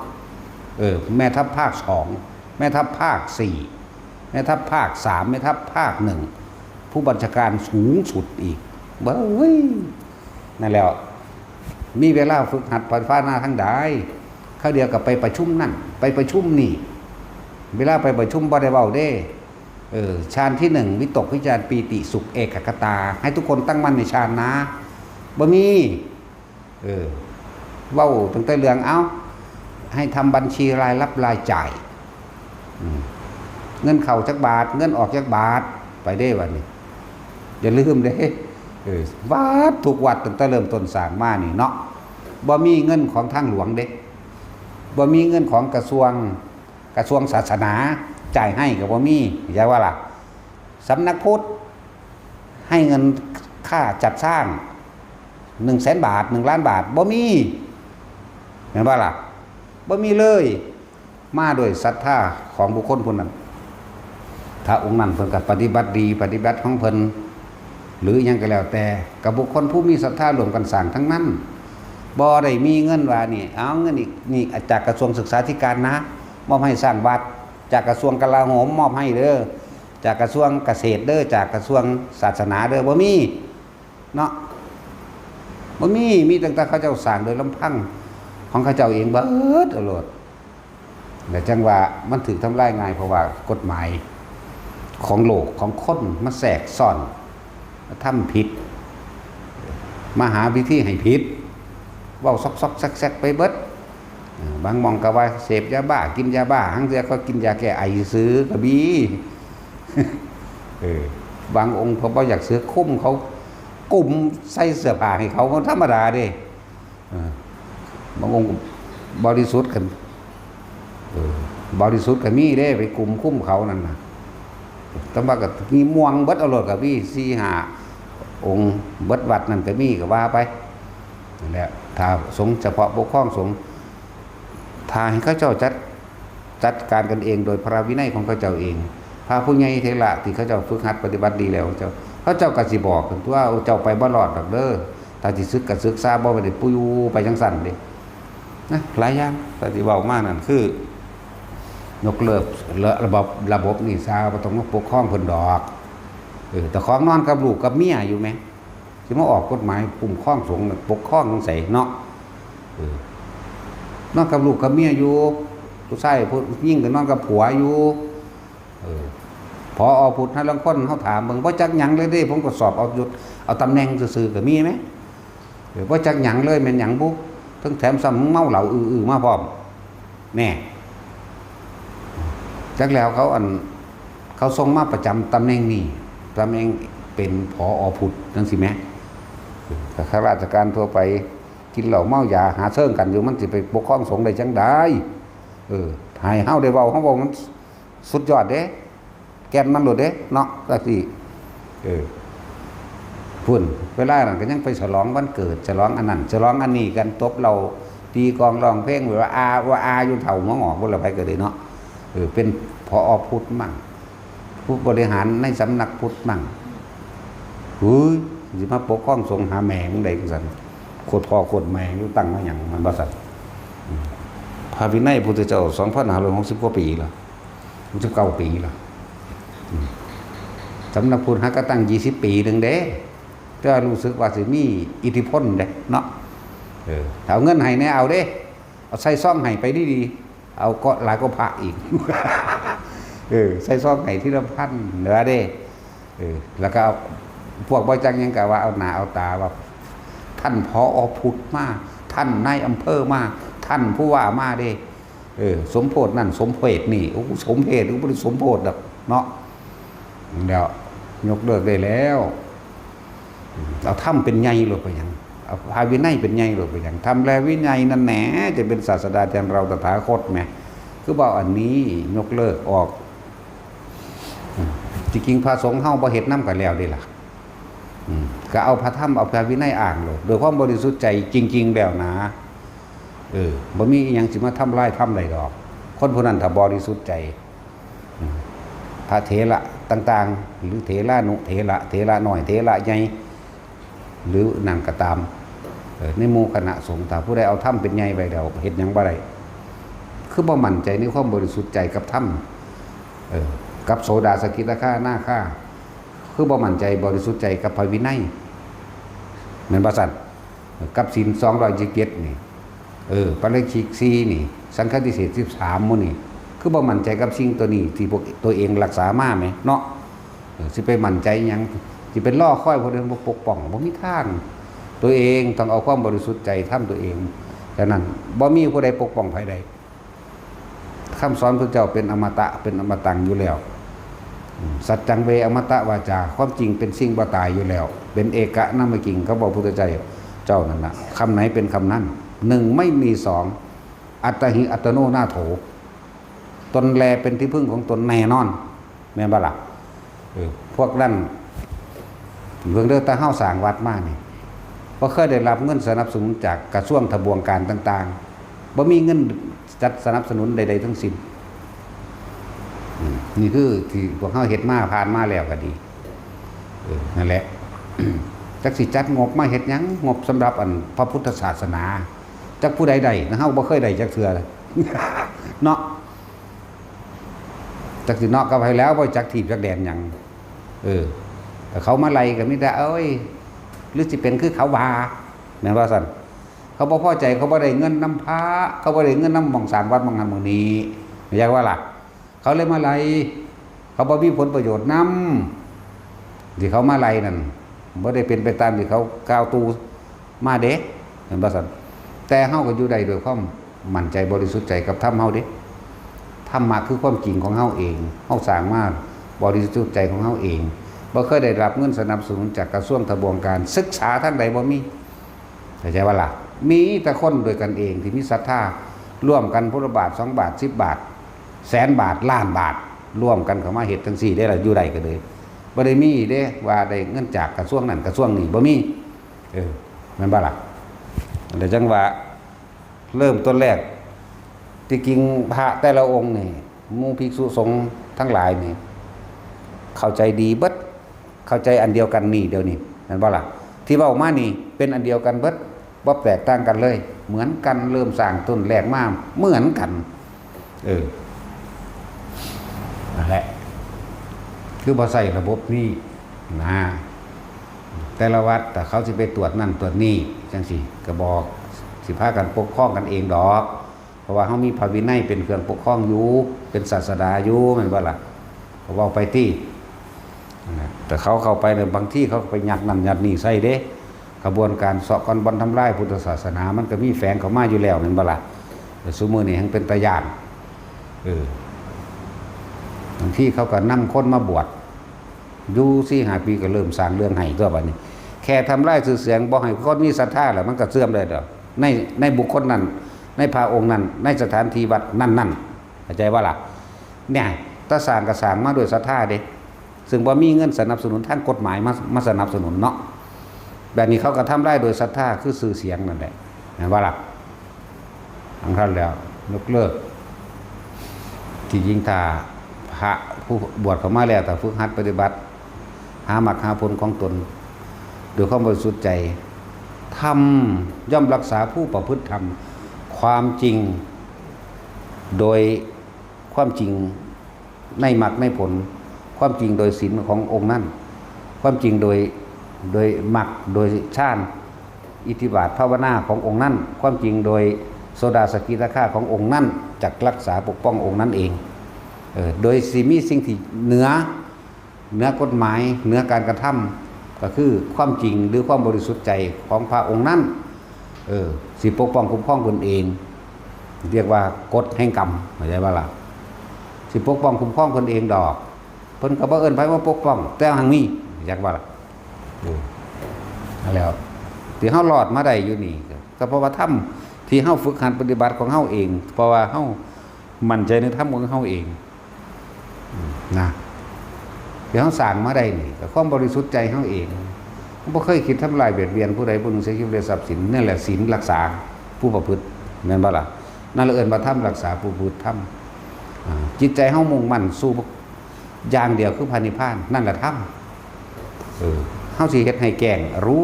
แม่ทัพภาค2แม่ทัพภาค4แม่ทัพภาค3แม่ทัพภาค1ผู้บัญชาการสูงสุดอีกเบ้ยนั่นแล้วมีเวลาฝึกหัดภาวนาทั้งใดเขาเดียวกับไปประชุมนั่นไปประชุมนี่เวลาไปประชุมบ่ได้เว้าเด้ฌานที่1วิตกวิจารปีติสุขเอกคตาให้ทุกคนตั้งมั่นในฌานนะบ่มีเว้าตั้งแต่เรื่องเอาให้ทำบัญชีรายรับรายจ่ายเงินเข้าจักบาทเงินออกจักบาทไปได้วันนี้อย่าลืมเด้วัดทุกวัดตั้งแต่เริ่มต้นสร้างมานี่เนาะบ่มีเงินของทางหลวงเด้บ่มีเงินของกระทรวงศาสนาจ่ายให้ก็บ่มีอย่าว่าล่ะสำนักพุทธให้เงินค่าจัดสร้าง100,000 บาท1 ล้านบาทบ่มีเห็นบ่ล่ะบ่มีเลยมาด้วยศรัทธาของบุคคลผู้นั้นถ้าองค์นั้นเพิ่นก็ปฏิบัติดีปฏิบัติของเพิ่นหรือยังก็แล้วแต่กับบุคคลผู้มีศรัทธารวมกันสร้างทั้งนั้นบ่ได้มีเงินว่านี่เอาเงินนี่จากกระทรวงศึกษาธิการนะ มอบให้สร้างวัดจากกระทรวงกลาโหมมอบให้เด้อจากกระทรวงเกษตรเด้อจากกระทรวงศาสนาเด้อบ่มีเนาะบ่มีตั้งแต่เขาเจ้าสร้างโดยลำพังของเขาเจ้าเองเบิดเอาโลดแต่จังว่ามันถูกทำลายง่ายเพราะว่ากฎหมายของโลกของคนมาแทรกซ่อนมาทำผิดมาหาวิธีให้ผิดเว้าซอกๆแซกๆไปเบิดบางมองก็ว่าเสพยาบ้ากินยาบ้าหังเสียก็กินยาแก้ไอซื้อกระบี่ บางองค์เขาบ่อยากซื้อคุ้มเขากุมใส่เสื้อผ้าให้เขาธรรมดาเด้บางองค์บริสุทธิ์กันบริสุทธิ์ก็มีเด้ไปกุมคุ้มเขานั่นน่ะแต่ว่าก็มีม่วงเบิดเอาโลดกับพี่4-5องค์เบิดวัดนั่นก็มีก็ว่าไปนั่นแหละถ้าสงฆ์เฉพาะปกครองสงฆ์ถ้าให้เขาเจ้าจัดการกันเองโดยพระวินัยของเขาเจ้าเองพระผู้ใหญ่เถระที่เขาเจ้าฝึกหัดปฏิบัติดีแล้วเขาเจ้าก็สิบอกกันว่าเจ้าไปบ่รอดดอกเด้อถ้าสิศึกก็ศึกษาบ่ได้ปุยไปจังซั่นเด้นะหลายอย่างแต่ที่เว้ามานั่นคือยกเลิกระบบนี่ซาบ่ต้องมาปกครองเพิ่นดอกแต่ของนอนกับลูกกับเมียอยู่มั้ยสิมาออกกฎหมายคุ้มครองสงฆ์ปกครองจังไสเนาะนอนกับลูกกับเมียอยู่ผู้ชายผู้หญิงก็นอนกับผัวอยู่พอพุทธลางคนเฮาถามเบิ่งบ่จักหยังเลยเด้ผมก็สอบเอายศเอาตำแหน่งซื่อๆก็มีมั้ยบ่จักหยังเลยแม่นหยังบุทั้งแถมซ้ำเมาเหล้าอื้อๆมาพร้อมแน่จักแล้วเขาส่งมาประจำตำแหน่งนี้ตำแหน่งเป็นผอพุทธจังซี่แม้ข้าราชการทั่วไปกินเหล้าเมายาหาเชิงกันอยู่มันสิไปปกครองสงฆ์ได้จังได๋ให้เฮาได้เว้ามันสุดยอดเด้แก่นมันโลดเด้เนาะจังซี่พุ่นเวลานั้นก็ยังไปฉลองวันเกิดฉลองอันนั้นฉลองอันนี้กันตบเราตีกลองร้องเพลงว่าอาอยู่เฒ่าหัวงอกบ่ละไปก็ได้เนาะเป็นผอพุทธมั่งผู้บริหารในสำนักพุทธมั่งสิมาปกครองสงฆ์หาแม่งได้จังซั่นโคตรพ่อโคตรแม่อยู่ตั้งมาหยังมันบ่ซั่นพระวินัยพุทธเจ้า 2,560 กว่าปีแล้ว69 ปีแล้วสำนักพุทธก็ตั้ง20 ปีนึงเด้แต่รู้สึกว่าสิมีอิทธิพลเด้เนาะถ้าเอาเงินให้แน่เอาเด้เอาใส่ซองให้ไปดีๆเอาก็หลายก็พระอีกใส่ซองให้ทีละพันเหลือเด้แล้วก็พวกบ่จังยังก็ว่าเอาหน้าเอาตาว่าท่านผอพุทธมาท่านนายอำเภอมาท่านผู้ว่ามาเด้สมโพธินั่นสมเพศนี่โอ้สมเพศบ่ได้สมโพธิดอกเนาะเดี๋ยวยกเลิกได้แล้วเอาทำเป็นใหญ่โลดไปหยังเอาพาวินัยเป็นใหญ่โลดไปหยังทำแล้ววินัยนั่นแหละจะเป็นศาสดาจารย์เราตถาคตแหมคือบอกอันนี้ยกเลิกออกจริงๆพระสงฆ์เฮาบ่เฮ็ดนำกันแล้วเด้ล่ะก็เอาพระธรรมเอาพระวินัยอ่างโลดโดยความบริสุทธิ์ใจจริงๆแล้วนะบ่มีอีหยังสิมาทำลายทำได้ดอกคนผู้นั้นถ้าบริสุทธิ์ใจพระเถระต่างๆหรือเถระนุเถระน้อยเถระใหญ่หรือนั่นก็ตามในหมู่คณะสงฆ์ถ้าผู้ใดเอาธรรมเป็นใหญ่ไว้แล้วเฮ็ดหยังบ่ได้คือบ่มั่นใจในความบริสุทธิ์ใจกับธรรมกับโสดาสกิทาคานาคาคือบ่มั่นใจบริสุทธิ์ใจกับพระวินัยแม่นบ่ซั่นกับศีล227นี่ปาริชิก4นี่สังฆติเศษ13หมู่นี่คือบ่มั่นใจกับสิ่งตัวนี้ที่พวกตัวเองรักษามาแหมเนาะสิไปมั่นใจหยังสิเป็นล่อค่อยผู้ใดบ่ปกป้องบ่มีทางตัวเองต้องเอาความบริสุทธิ์ใจทำตัวเองฉะนั้นบ่มีผู้ใดปกป้องไผใดคำสอนพระเจ้าเป็นอมตะเป็นอมตังอยู่แล้วสัจจังเวอมตะวาจาความจริงเป็นสิ่งบ่ตายอยู่แล้วเป็นเอกะนามกิงเขาบอกพุทธเจ้านั่นน่ะคำไหนเป็นคำนั้น1ไม่มี2อัตหิอัตโนนาโถตนแลเป็นที่พึ่งของตนแน่นอนแม่นบ่ล่ะพวกนั้นเรื่องเด้อตาเฮาสร้างวัดมานี่บ่เคยได้รับเงินสนับสนุนจากกระทรวงทบวงการต่างๆบ่มีเงินจัดสนับสนุนใดๆทั้งสิ้นนี่คือที่พวกเฮาเฮ็ดมาผ่านมาแล้วก็ดีนั่นแหละจักสิจัดงบมาเฮ็ดหยังงบสำหรับอันพระพุทธศาสนาจักผู้ใดๆนะเฮาบ่เคยได้จักเทื่อเนาะ จักสินอกกับไผแล้วบ่จักถีบจักแดนหยังแต่เขามาไล่ก็มีแต่หรือสิเป็นคือเขาว่าแม่นว่าซั่นเขาบ่พอใจเขาบ่ได้เงินนำพระเขาบ่ได้เงินนำหม่องสร้างวัดหม่องนั้นหม่องนี้อยากว่าล่ะเขาเลยมาไล่เขาบ่มีผลประโยชน์นำที่เขามาไล่นั่นบ่ได้เป็นไปตามที่เขากล่าวตูมาเด้เห็นบ่ซั่นแต่เฮาก็อยู่ได้ด้วยความมั่นใจบริสุทธิ์ใจกับธรรมเฮาเด้ธรรมะคือความจริงของเฮาเองเฮาสร้างมาบริสุทธิ์ใจของเฮาเองบ่เคยได้รับเงินสนับสนุนจากกระทรวงทบวงการศึกษาทางใดบ่มีเข้าใจว่าล่ะมีแต่คนโดยกันเองที่มีศรัทธาร่วมกันพุทธบาท2 บาท10 บาทแสนบาทล้านบาทร่วมกันเข้ามาเฮ็ดจังซี่ได้ล่ะอยู่ได้ก็เลยบ่ได้มีเด้ว่าได้เงินจากกระทรวงนั้นกระทรวงนี้บ่มีแม่นบ่ล่ะแต่จังว่าเริ่มต้นแรกที่จริงพระแต่ละองค์นี่หมู่ภิกษุสงฆ์ทั้งหลายนี่เข้าใจดีเบิดเข้าใจอันเดียวกันนี่เดี๋ยวนี้นั่นบ่ล่ะที่เว้ามานี่เป็นอันเดียวกันเบิดบ่แตกต่างกันเลยเหมือนกันเริ่มสร้างต้นแรกมาเหมือนกันนั่นแหละคือบ่ใส่ระบบนี้นะแต่ละวัดแต่เขาสิไปตรวจนั่นตรวจนี่จังซี่ก็บอกสิพากันปกครองกันเองดอกเพราะว่าเฮามีพระวินัยเป็นเครื่องปกครองอยู่เป็นศาสดาอยู่แม่นบ่ล่ะเขาเว้าไปที่แต่เขาเข้าไปเนี่ยบางที่เขาไปยัดนั่นยัดนี่ใส่เด้กระบวนการเสาะกอนบอลทำลายพุทธศาสนามันก็มีแฝงเข้ามาอยู่แล้วแม่นบ่ล่ะแต่ซุมื้อนี้ยังเป็นตาย่านบางที่เขาก็นำคนมาบวชอยู่4-5 ปีก็เริ่มสร้างเรื่องให้ตัวบัดนี้แค่ทำลายชื่อเสียงบ่ให้คนมีศรัทธาแล้วมันก็เสื่อมได้ดอกในบุคคลนั้นในพระองค์นั้นในสถานที่วัดนั่นเข้าใจว่าล่ะเนี่ยถ้าสร้างก็สร้างมาด้วยศรัทธาเด้ซึ่งบ่มีเงินสนับสนุนทางกฎหมายมาสนับสนุนเนาะแบบนี้เขาก็ทำได้โดยศรัทธาคือชื่อเสียงนั่นแหละเห็นว่าล่ะทั้งท่านแล้วยกเลิกที่จริงถ้าพระผู้บวชเข้ามาแล้วแต่ฝึกหัดปฏิบัติหามรรคหาผลของตนโดยความบริสุทธิ์ใจธรรมย่อมรักษาผู้ประพฤติธรรมความจริงโดยความจริงในมรรคในผลความจริงโดยศีลขององค์นั้นความจริงโดยมรรคโดยฌานอิทธิบาทภาวนาขององค์นั้นความจริงโดยโสดาสกิทาคาขององค์นั้นจักรักษาปกป้ององค์นั้นเองโดยสิมีสิ่งที่เหนือกฎหมายเหนือการกระทำก็คือความจริงหรือความบริสุทธิ์ใจของพระองค์นั้นสิปกป้องคุ้มครองตนเองเรียกว่ากฎแห่งกรรมเข้าใจว่าล่ะสิปกป้องคุ้มครองตนเองดอกเพิ่นก็บ่เอิ้นไผว่าปกป้องแต่หังมีอยากว่าล่ะแล้วที่เฮารอดมาได้อยู่นี่ก็เพราะว่าธรรมที่เฮาฝึกหัดปฏิบัติของเฮาเองเพราะว่าเฮามั่นใจในธรรมของเฮาเองนะที่เฮาสร้างมาได้นี่ก็ความบริสุทธิ์ใจเฮาเองบ่เคยคิดทำลายเบียดเบียนผู้ใดผู้หนึ่งเสียชีวิตทรัพย์สินนั่นแหละศีลรักษาผู้ประพฤติแม่นบ่ล่ะนั่นเอิ้นว่าธรรมรักษาผู้ประพฤติธรรมจิตใจเฮามุ่งมั่นสู่อย่างเดียวคือพระนิพพานนั่นแหละธรรมเฮาสิเฮ็ดให้แจ้งรู้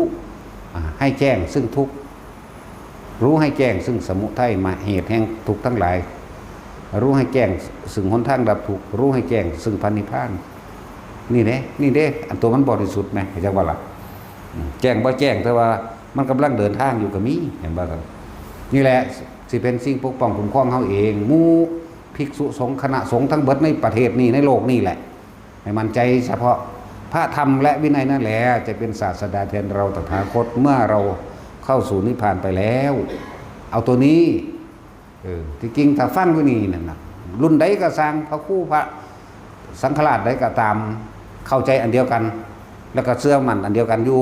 ให้แจ้งซึ่งทุกข์รู้ให้แจ้งซึ่งสมุทัยมาเหตุแห่งทุกข์ทั้งหลายรู้ให้แจ้งซึ่งหนทางดับทุกข์รู้ให้แจ้งซึ่งพระนิพพานนี่เด้อันตัวมันบริสุทธิ์แม่จักว่าล่ะแจ้งบ่แจ้งแต่ว่ามันกำลังเดินทางอยู่ก็มีเห็นบ่ครับนี่แหละสิเป็นสิ่งปกป้องคุ้มครองเฮาเองหมู่ภิกษุสงฆ์คณะสงฆ์ทั้งเบิดในประเทศนี้ในโลกนี้แหละให้มั่นใจเฉพาะพระธรรมและวินัยนั่นแหละจะเป็นศาสดาแทนเราตถาคตเมื่อเราเข้าสู่นิพพานไปแล้วเอาตัวนี้ที่จริงถ้าฟังอยู่นี่นั่นน่ะรุ่นใดก็สร้างพระครูพระสังฆราชใดก็ตามเข้าใจอันเดียวกันแล้วก็เชื่อมั่นอันเดียวกันอยู่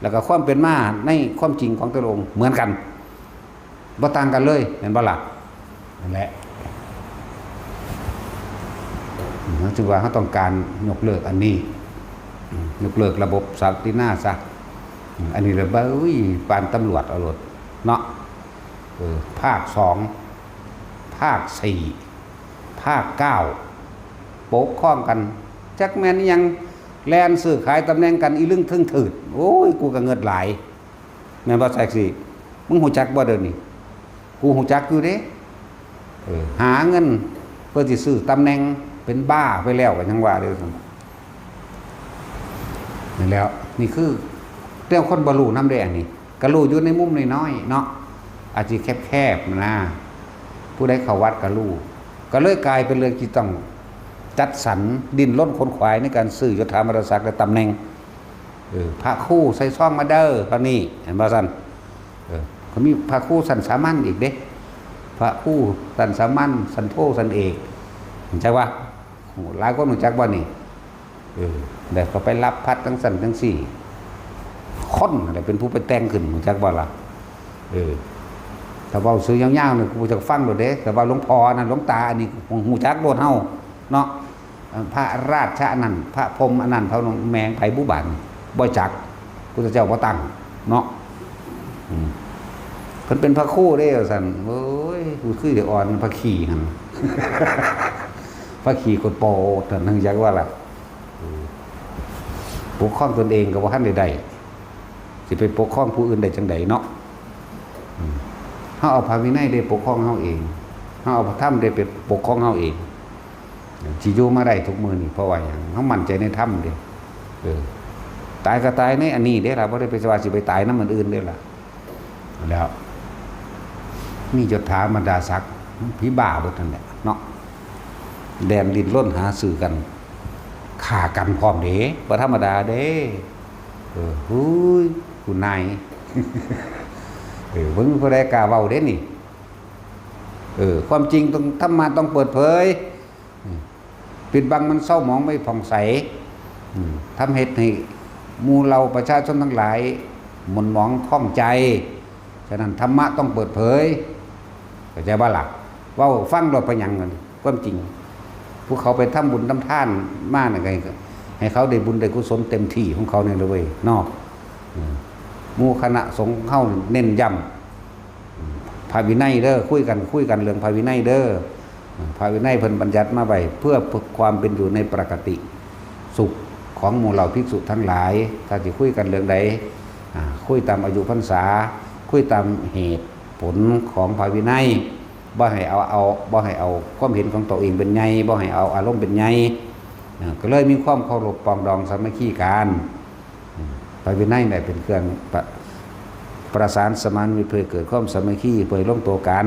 แล้วก็ความเป็นมาในความจริงของตนองค์เหมือนกันบ่ต่างกันเลยเห็นบ่ล่ะนั่นแหละจึงว่าเขาต้องการยกเลิกอันนี้ยกเลิกระบบศักดินาซะอันนี้เลยว่าปานตำรวจเอารถเนาะภาค2ภาค4ภาค9ปกครองกันจักแม่นยังแลนซื้อขายตำแหน่งกันอีลึงทึ่งถืดโอ้ยกูก็เงิดหลายแม่นบ่แท็กซี่มึงหูจักบ่เด้อนี่กูหูจักอยู่เด้หาเงิน พื่อสิซื้อตำแหน่งเป็นบ้าไปแล้วก็ยังว่าเด้อนี่แล้วนี่คือเรื่องคนบ่รู้นำได้อันนี้ก็รู้อยู่ในมุมน้อยๆเนาะอาจสิแคบๆนะผู้ใดเข้าวัดก็รู้ก็เลยกลายเป็นเรื่องที่ต้องจัดสรรดิ้นรนขนขวายในการซื้อยศถามรศักดิ์และตำแหน่งพระครูใส่ซ่องมาเด้อเท่านี้เห็นบ่ซั่นเขามีพระครูสันสามัญอีกเด้พระครูสันสามัญสันโธสันเอกเห็นจักว่าหลายคนรู้จักบ่นี่แต่ก็ไปรับพัดทั้งสันทั้งสี่คนอะไรเป็นผู้ไปแต่งขึ้นรู้จักบ่ล่ะถ้าเว้าซื้อยาวๆนี่กูจะฟังโดดเด้แต่ว่าหลวงพ่อนั่นหลวงตาอันนี้ฮู้จักโดดเฮาเนาะพระราชอนันต์พระพรหมอนันต์เท่าแมงไผบุบันบ่จักพุทธเจ้าบ่ตั้งเนาะเพิ่นเป็นพระครูเด้ว่าซั่นโอ้ยกูคือได้อ่อนพระขี่หั่นพระขี่กดโปแต่นึงจักว่าล่ะปกครองตนเองก็บ่ทันได้สิไปปกครองผู้อื่นได้จังได๋เนาะเฮาเอาพระวินัยได้ปกครองเฮาเองเฮาเอาพระธรรมได้ไปปกครองเฮาเองสิอยู่มาได้ทุกมื้อนี่เพราะว่าหยังเฮามั่นใจในธรรมเด้ตายก็ตายในอันนี้เด้ล่ะบ่ได้ไปว่าสิไปตายนำอันอื่นเด้ล่ะแล้วมียศถาบรรดาศักดิ์ผีบ้าเบิดนั่นแหละเนาะแดนดินล้นหาสื่อกันฆ่ากันพร้อมเด้บ่ธรรมดาเด้ฮู้ยผู้นายเบิ่งผู้ใดกล้าเว้าเด้นี่ความจริงต้องธรรมะต้องเปิดเผยปิดบังมันเศร้าหมองไม่ผ่องใสทำเหตุให้หมู่เราประชาชนทั้งหลายหม่นหมองข้องใจฉะนั้นธรรมะต้องเปิดเผยเข้าใจบ่ล่ะเว้าฟังโดยไปหยังกันความจริงพวกเขาไปทำบุญทำทานมาน่ะไงให้เขาได้บุญได้กุศลเต็มที่ของเขาเนี่ยเลยเว้ยเนาะหมู่คณะสงฆ์เฮาเน้นย้ำพระวินัยเด้อคุยกันเรื่องพระวินัยเด้อพระวินัยเพิ่นบัญญัติมาไว้เพื่อความเป็นอยู่ในปกติสุขของหมู่เหล่าภิกษุทั้งหลายถ้าสิคุยกันเรื่องใดคุยตามอายุพรรษาคุยตามเหตุผลของพระวินัยบ่ให้เอาบ่ให้เอาความเห็นของตัวเองเป็นใหญ่บ่ให้เอาอารมณ์เป็นใหญ่ก็เลยมีความเคารพปองดองสามัคคีกันพระวินัยได้เป็นเครื่องประสานสมานมิตรเพื่อเกิดความสามัคคีเพื่อร่วมตัวกัน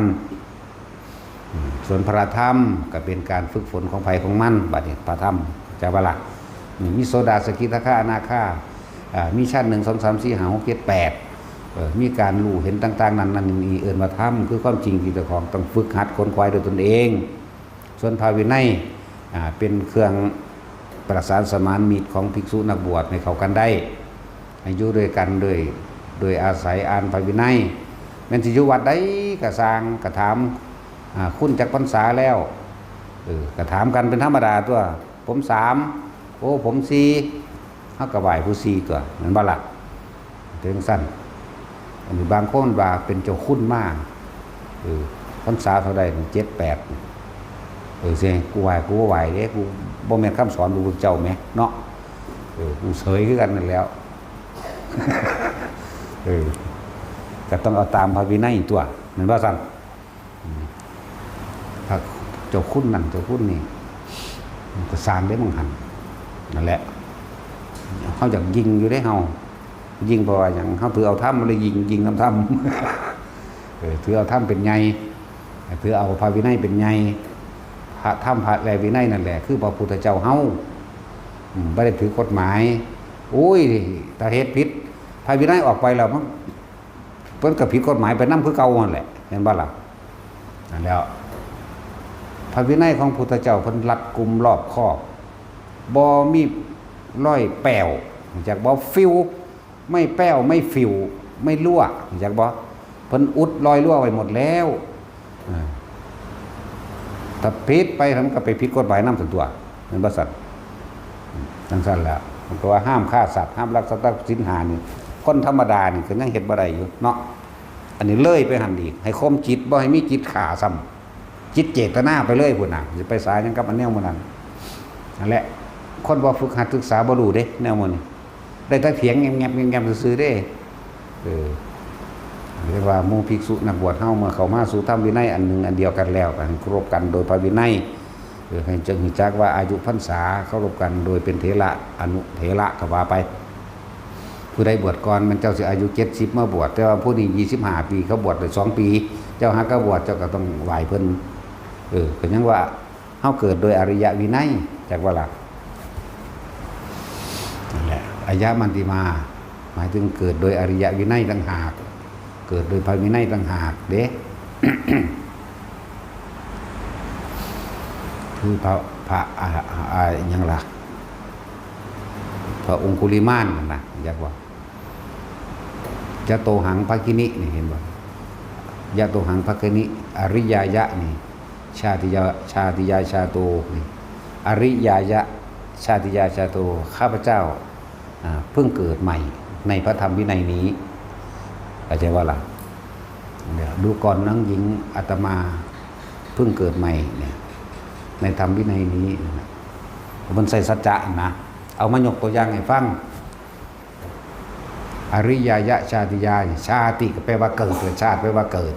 ส่วนพระธรรมก็เป็นการฝึกฝนของภัยของมันบัดนี้พระธรรมจะว่าล่ะมีโสดาสกิทาคาอนาคามีชั้น1 2 3 4 5 6 7 8มีการรู้เห็นต่างๆนั้นนี่เอิ้นว่าธรรมคือความจริงที่เจ้าของต้องฝึกหัดค้นคว้าด้วยตนเองส่วนพระวินัยเป็นเครื่องประสานสมานมิตรของภิกษุนักบวชให้เข้ากันได้ให้อยู่ด้วยกันโดยอาศัยอ่านพระวินัยแม้นสิอยู่วัดใดก็สร้างก็ถามคุณจักพรรษาแล้วก็ถามกันเป็นธรรมดาตัวผม3โอ้ผม4เฮาก็ไหว้ผู้4ตัวแม่นบ่ล่ะถึงสั้นอันนี้บางคนว่าเป็นเจ้าคุณมากพรรษาเท่าใด7 8สิกูไหว้กูบ่ไหว้เด้กูบ่แม่นคำสอนพระพุทธเจ้าแหมเนาะกูเสยคือกันนั่นแล้วก็ต้องเอาตามพระวินัยตัวแม่นบ่ซั่นพระเจ้าคุณนั่นเจ้าคุณนี่ก็สร้างได้มั่งหั่นนั่นแหละเฮาอยากยิงอยู่ได้เฮายิงเพราะว่าหยังเฮาถือเอาธรรมมาเลยยิงธรรมถือเอาธรรมเป็นใหญ่ถือเอาพระวินัยเป็นใหญ่พระธรรมพระและวินัยนั่นแหละคือพระพุทธเจ้าเฮาบ่ได้ถือกฎหมายโอ้ยถ้าเฮ็ดผิดพระวินัยออกไปแล้วมันเพิ่นก็ผิดกฎหมายไปนำคือเก่านั่นแหละเห็นบ่ล่ะนั่นแล้วพระวินัยของพุทธเจ้าเพิ่นรัดกุมรอบคอบบ่มีร้อยแป้วจากบ่ฟิวไม่แป้วไม่ฟิวไม่รั่วจากบ่เพิ่นอุดรอยรั่วไว้หมดแล้วถ้าผิดไปมันก็ไปผิดกฎหมายนำส่วนตัวเหมือนบ่สัตว์จังซั่นแล้วมันก็ว่าห้ามฆ่าสัตว์ห้ามลักทรัพย์สินหานี่คนธรรมดานี่ก็ยังเฮ็ดบ่ได้อยู่เนาะอันนี้เลยไปหั่นอีกให้คมจิตบ่ให้มีจิตฆ่าซ้ำจิตเจตนาไปเลยพุ่นน่ะสิไปสายหยังกับอันแนวมื้อนั้นนั่นแหละคนบ่ฝึกหัดศึกษาบ่รู้เด้แนวมื้อนี้ได้แต่เถียงแงบๆซื่อๆเด้เรียกว่าหมู่ภิกษุนักบวชเฮาเมื่อเข้ามาสู่ธรรมวินัยอันหนึ่งอันเดียวกันแล้วกันครบกันโดยพระวินัย ให้จังหูจักว่าอายุพรรษาเคารพกันโดยเป็นเถระอนุเถระก็ว่าไปผู้ใดบวชก่อนมันเจ้าสิอายุ70มาบวชแต่ว่าผู้นี้25 ปีเขาบวชได้2 ปีเจ้าหาก็บวชเจ้าก็ต้องไหว้เพิ่นก็ยังว่าเฮาเกิดโดยอริยวินัยจักว่าล่ะนั่นแหละอายะมันติมาหมายถึงเกิดโดยอริยวินัยต่างหากเกิดโดยพระวินัยต่างหากเด้ คือพระอย่างล่ะพระองคุลิมานนะอยากว่ายะโตหังภคินินี่เห็นบ่ยะโตหังภคินิอริยายะนี่ชาติยาชาโตนี่อริยายะชาติยาชาโตข้าพเจ้าเพิ่งเกิดใหม่ในพระธรรมวินัยนี้เข้าใจว่าล่ะเดี๋ยวดูก่อนนังหญิงอาตมาเพิ่งเกิดใหม่เนี่ยในธรรมวินัยนี้มันใส่สัจจะนะเอามายกตัวอย่างให้ฟังอริยายะชาติยาชาติก็แปลว่าเกิดชาติแปลว่าเกิด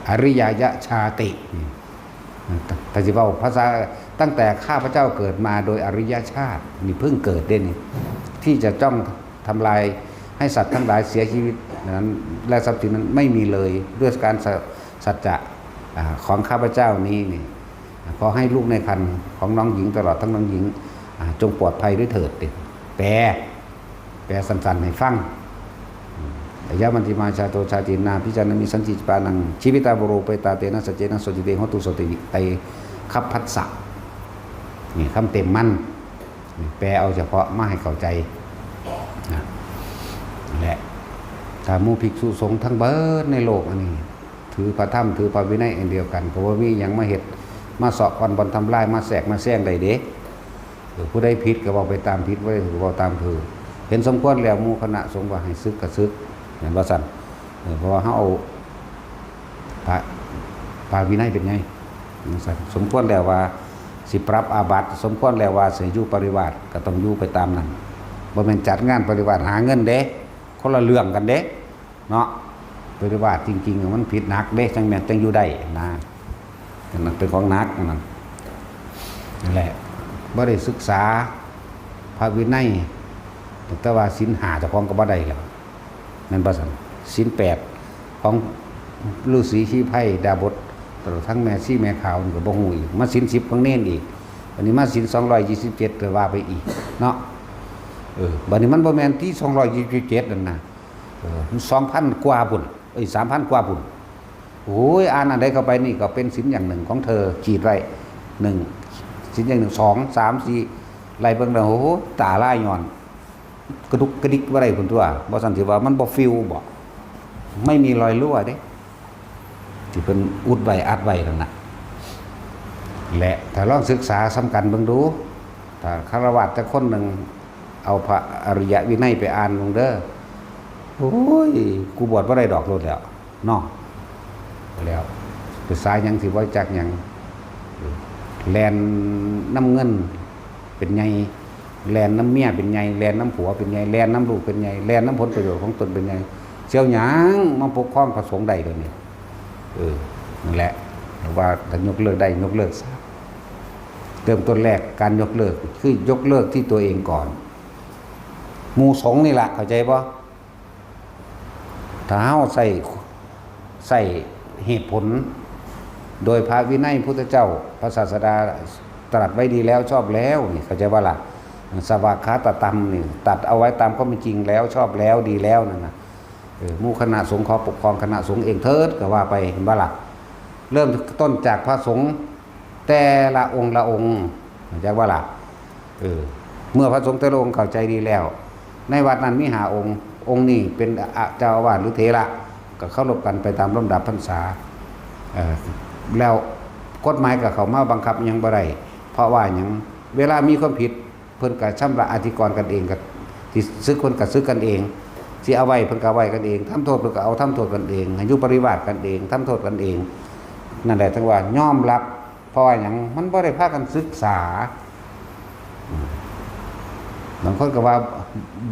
อริยายะชาติแต่ที่ว่าภาษาตั้งแต่ข้าพเจ้าเกิดมาโดยอริยชาตินี่เพิ่งเกิดได้นี่ที่จะจ้องทำลายให้สัตว์ทั้งหลายเสียชีวิตนั้นและทรัพย์สินนั้นไม่มีเลยด้วยการสัจจะของข้าพเจ้านี้นี่ขอให้ลูกในครรภ์ของน้องหญิงตลอดทั้งน้องหญิงจงปลอดภัยด้วยเถิดแปลสั้นๆให้ฟังยะมันติมาชาโตชาตินาพิจารณามิสันติปานังชีวิตาบโรไปตาเตนะสัจเจนะโสติเตโหตุโสติไตคับพัสสะนี่คำเต็มมั่นแปลเอาเฉพาะมาให้เข้าใจนะและถ้าหมู่ภิกษุสงฆ์ทั้งเบิดในโลกอันนี้ถือพระธรรมถือพระวินัยอันเดียวกันเพราะว่ามียังมาเฮ็ดมาสอบวันบนทำลายมาแสกมาแซงใดเด้ผู้ใดผิดก็บอกไปตามผิดไว้ก็บอกตามถือเห็นสมควรแล้วหมู่คณะสงฆ์ว่าให้ซึกก็ซึกเห็นบ่ซั่นเพราะว่าเฮาเอาพระวินัยเป็นไงซั่นสมควรแล้วว่าสิปรับอาบัติสมควรแล้วว่าสิอยู่ปริวาสก็ต้องอยู่ไปตามนั้นบ่แม่นจัดงานปริวาสหาเงินเด้คนละเรื่องกันเด้เนาะปริวาสจริงๆมันผิดหนักเด้จังแม่นจังอยู่ได้นะนั่นเป็นของหนักนั่นแหละบ่ได้ศึกษาพระวินัยแต่ว่าศีล5เจ้าของก็บ่ได้แล้วนั่นบ่ซั่นศีล8ของฤาษีชีไพดาบททั้งแม่ชีแม่ขาวนี่ก็บ่ฮู้อีกมาศีล10ของเน้นอีกอันนี้มาศีล227ก็ว่าไปอีกเนาะบัดนี้มันบ่แม่นที่227นั่นน่ะมัน 2,000 กว่าพุ่น3,000 กว่าพุ่นโอ้ยอ่านอันใดเข้าไปนี่ก็เป็นศีลอย่างหนึ่งของเธอขีดไว้1ศีลอย่างหนึ่ง2 3 4ไล่เบิ่งแล้วโอ้โหตาลายย้อนกระดุกกระดิกบ่ได้พุ่นตัวบ่ซั่นสิว่ามันบ่ฟิวบ่ไม่มีรอยรั่วเด้ที่เพิ่นอุดไว้อัดไว้นั่นน่ะและถ้าลองศึกษาสำคัญเบิ่งดูถ้าฆราวาสจักคนนึงเอาพระอริยวินัยไปอ่านลงเด้อโอ้ยกูบวชบ่ได้ดอกโลดแล้วเนาะแล้วไปสายหยังสิบ่จักหยังแลนน้ำเงินเป็นไงแลนน้ำเมียเป็นไงแลนน้ำผัวเป็นไงแลนน้ำลูกเป็นไงแลนน้ำผลประโยชน์ของตนเป็นไงเสี่ยวหยังมาปกครองพระสงฆ์ใดเดี๋ยวนี้นั่นแหละว่าถ้ายกเลิกได้ยกเลิกซะเริ่มต้นแรกการยกเลิกคือยกเลิกที่ตัวเองก่อนหมู่สงฆ์นี่แหละเข้าใจป่ะถ้าเฮาใส่เหตุผลโดยพระวินัยพุทธเจ้าพระศาสดาตรัสไว้ดีแล้วชอบแล้วนี่เข้าใจว่าล่ะสวากขาตตัมนี่ตัดเอาไว้ตามข้อเป็นจริงแล้วชอบแล้วดีแล้วนั่นน่ะหมู่คณะสงฆ์ขอปกครองคณะสงฆ์เองเถิดก็ว่าไปเห็นบ่ล่ะเริ่มต้นจากพระสงฆ์แต่ละองค์ละองค์เข้าใจว่าล่ะเมื่อพระสงฆ์แต่ละองค์เข้าใจดีแล้วในวัดนั้นมี5องค์นี้เป็นเจ้าอาวาสหรือเถระก็เคารพกันไปตามลำดับพรรษาแล้วกฎหมายกับเขามาบังคับยังบ่ได้เพราะว่าหยังเวลามีความผิดเพิ่นก็ชำระอธิกรณ์กันเองก็สิซึกคนก็ซึกกันเองสิเอาไว้เพิ่นก็ไว้กันเองทำโทษเพิ่นก็เอาทำโทษกันเองให้อยู่ปริวาสกันเองทำโทษกันเองนั่นแหละทั้งว่ายอมรับเพราะว่าหยังมันบ่ได้พากันศึกษาบางคนก็ว่า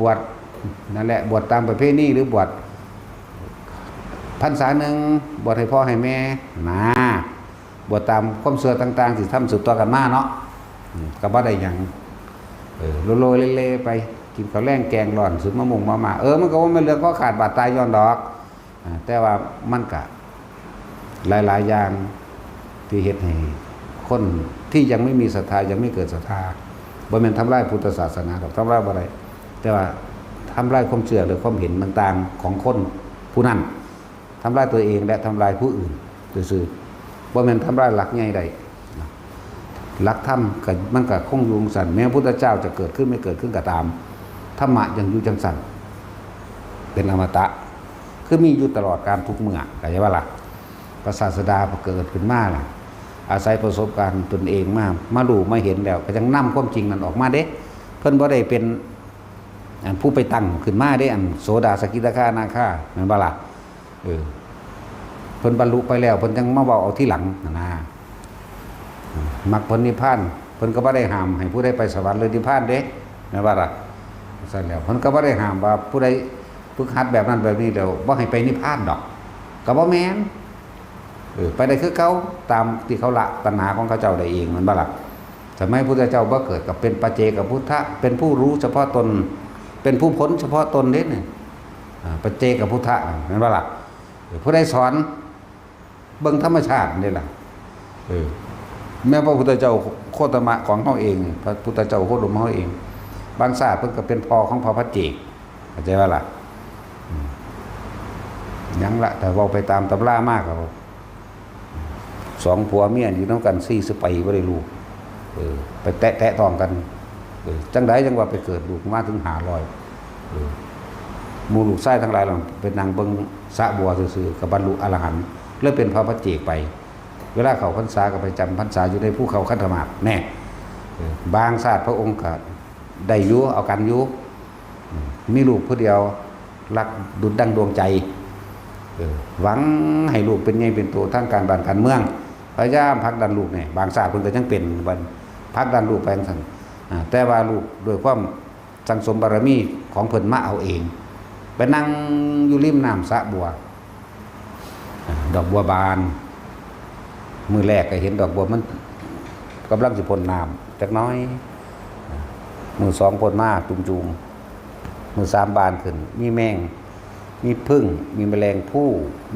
บวชนั่นแหละบวชตามประเพณีหรือบวชพรรษาหนึ่งบวชให้พ่อให้แม่นะ บวชตามความเชื่อต่างๆที่ทำสืบต่อกันมาเนาะก็บ่ได้หยังโลๆเล่ๆไปกินข้าวแลงแกงร้อนซื้อมะม่วงมาม่ามันก็ว่าไม่เรื่องก็ขาดบาดตายย้อนดอกแต่ว่ามันก็หลายๆอย่างที่เฮ็ดให้คนที่ยังไม่มีศรัทธายังไม่เกิดศรัทธาบ่แม่นทำลายพุทธศาสนาดอกทำลายบ่ได้แต่ว่าทำลายความเชื่อหรือความเห็นต่างๆของคนผู้นั้นทำลายตัวเองและทำลายผู้อื่นซื่อๆบ่แม่นทำลายหลักใหญ่ใดหลักธรรมก็มันก็คงอยู่สั่นแม้พระพุทธเจ้าจะเกิดขึ้นไม่เกิดขึ้นก็ตามธรรมะยังอยู่จังสั่นเป็นอมตะคือมีอยู่ตลอดการทุกเมื่อก็ใช่ว่าล่ะพระศาสดาพอเกิดขึ้นมาล่ะอาศัยประสบการณ์ตนเองมารู้มาเห็นแล้วก็ยังนำความจริงนั้นออกมาเด้เพิ่นบ่ได้เป็นผู้ไปตั้งขึ้นมาเด้โสดาสกิทาคาอนาคาแม่นบ่ล่ะเพิ่นบรรลุไปแล้วเพิ่นยังมาเว้าเอาที่หลังนะมรรคผลนิพพานเพิ่นก็บ่ได้ห้ามให้ผู้ใดไปสวรรค์หรือนิพพานเด้แม่นบ่ล่ะซั่นแล้วเพิ่นก็บ่ได้ห้ามว่าผู้ใดฝึกหัดแบบนั้นแบบนี้แล้วบ่ให้ไปนิพพานดอกก็บ่แม่นไปได้คือเขาตามที่เขาละตัณหาของเขาเจ้าได้เองมันบ่ล่ะสมัยพุทธเจ้าบ่เกิดกับเป็นปัจเจกพุทธะเป็นผู้รู้เฉพาะตนเป็นผู้พ้นเฉพาะตนเด้นี่ปัจเจกพุทธะแม่นบ่ล่ะผู้ใดสอนเบิ่งธรรมชาตินี่ล่ะแม้พระพุทธเจ้าโคตมะของเฮาเองพระพุทธเจ้าโคตมะเฮาเองบางศาสตร์เพิ่นก็เป็นพ่อของพระปัจเจกเข้าใจว่าล่ะยังละแต่เว้าไปตามตำรามากครับสองผัวเมียอยู่นำกัน40ปีบ่ได้ลูกไปแตะต้องกันจังได๋จังว่าไปเกิดลูกมาถึง500หมู่ลูกชายทั้งหลายเหล่าเป็นนางเบิ่งสะบัวซื่อๆก็บรรลุอรหันต์เลยเป็นพระปัจเจกไปเวลาเข้าพรรษาก็ไปจำพรรษาอยู่ในภูเขาคันธมาศแน่บางชาติพระองค์ก็ได้อยู่เอากันอยู่มีลูกผู้เดียวรักดุจดังดวงใจหวังให้ลูกเป็นใหญ่เป็นโตทางการบ้านการเมืองพยายามผลักดันลูกเนี่ยบางชาติเพิ่นก็ยังเป็นบัดผลักดันลูกไปจังซั่นแต่ว่าลูกด้วยความสังสมบารมีของเพิ่นมาเอาเองไปนั่งอยู่ริมน้ำสระบัวดอกบัวบานมือแรกก็เห็นดอกบัวมันกำลังสิพ่นน้ำจักน้อยมือ2พ่นมาจุ่มๆมือ3บานขึ้นมีแมงมีผึ้งมีแมลงผู้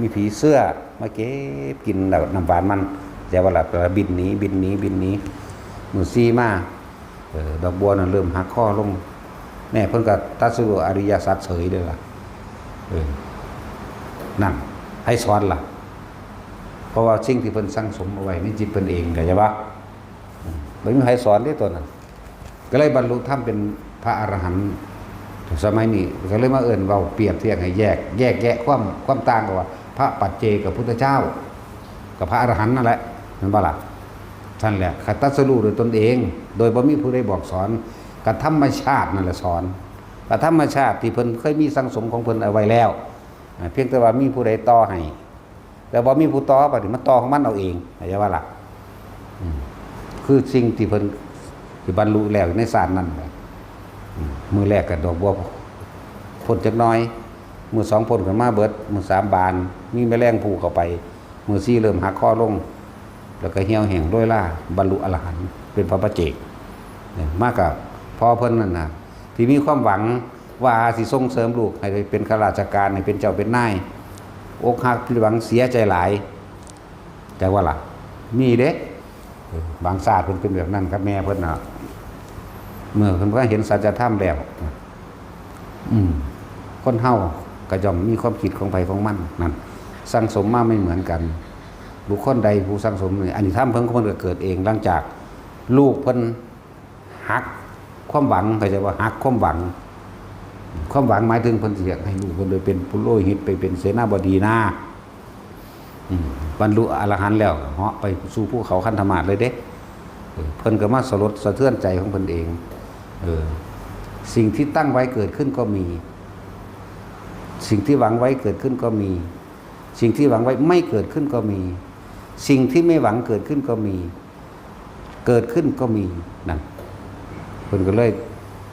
มีผีเสื้อมาเก็บกินน้ำหวานมันแต่ว่าละบินหนีมือ4มาดอกบัวนั้นเริ่มหักข้อลงแม่เพิ่นก็ตัดสู้อริยสัจเฉยเด้อล่ะนั่นให้สอนล่ะเพราะว่าสิ่งที่เพิ่นสั่งสมเอาไว้ในจิตเพิ่นเองเข้าใจบ่บ่มีใครสอนได้ตัวนั้นก็เลยบรรลุธรรมเป็นพระอรหันต์สมัยนี้ก็เลยมาเอิ้นเว้าเปรียบเทียบให้แยกแยะความต่างกันว่าพระปัจเจกพุทธเจ้ากับพระอรหันต์นั่นแหละนั่นบ่ล่ะท่านแหละคัตตัสรู้โดยตนเองโดยบ่มีผู้ใดบอกสอนกับธรรมชาตินั่นแหละสอนกับธรรมชาติที่เพิ่นเคยมีสังสมของเพิ่นเอาไว้แล้วเพียงแต่ว่ามีผู้ใดต่อให้แต่บ่มีผู้ต่อบัดนี้มันต่อของมันเอาเองเข้าใจว่าล่ะคือสิ่งที่เพิ่นที่บรรลุแล้วในศาสตร์นั้นมือแรกก็ดอกบัวพ่นจักน้อยมือ2พ่นขึ้นมาเบิดมือ3บานมีแมลงภู่เข้าไปมือ4เริ่มหักคอลงแล้วก็เหี่ยวแห้งโดยล่าบรรลุอรหันต์เป็นพระปัจเจกมากกับพ่อเพิ่นนั่นน่ะที่มีความหวังว่าสิส่งเสริมลูกให้เป็นข้าราชการให้เป็นเจ้าเป็นนายอกหักผิดหวังเสียใจหลายแต่ว่าล่ะมีเด้บางศาสตร์เพิ่นเป็นแบบนั้นครับแม่เพิ่นน่ะเมื่อเพิ่นก็เห็นสัจธรรมแล้วคนเฮาก็ย่อมมีความคิดของไผของมันนั่นสั่งสมมาไม่เหมือนกันบุคคลใดผู้สั่งสมนี่อันนี้ธรรมเพิ่นก็เกิดเองหลังจากลูกเพิ่นหักความหวังเข้าใจว่าหักความหวังหมายถึงเพิ่นสิอยากให้ลูกเพิ่นได้เป็นปุโรหิตไปเป็นเสนาบดีนะบรรลุอรหันต์แล้วเหาะไปสู่ภูเขาคันธมาศเลยเด้เพิ่นก็มาสลดสะเทือนใจของเพิ่นเองสิ่งที่ตั้งไว้เกิดขึ้นก็มีสิ่งที่หวังไว้เกิดขึ้นก็มีสิ่งที่หวังไว้ไม่เกิดขึ้นก็มีสิ่งที่ไม่หวังเกิดขึ้นก็มีเกิดขึ้นก็มีนั่นเพิ่นก็เลย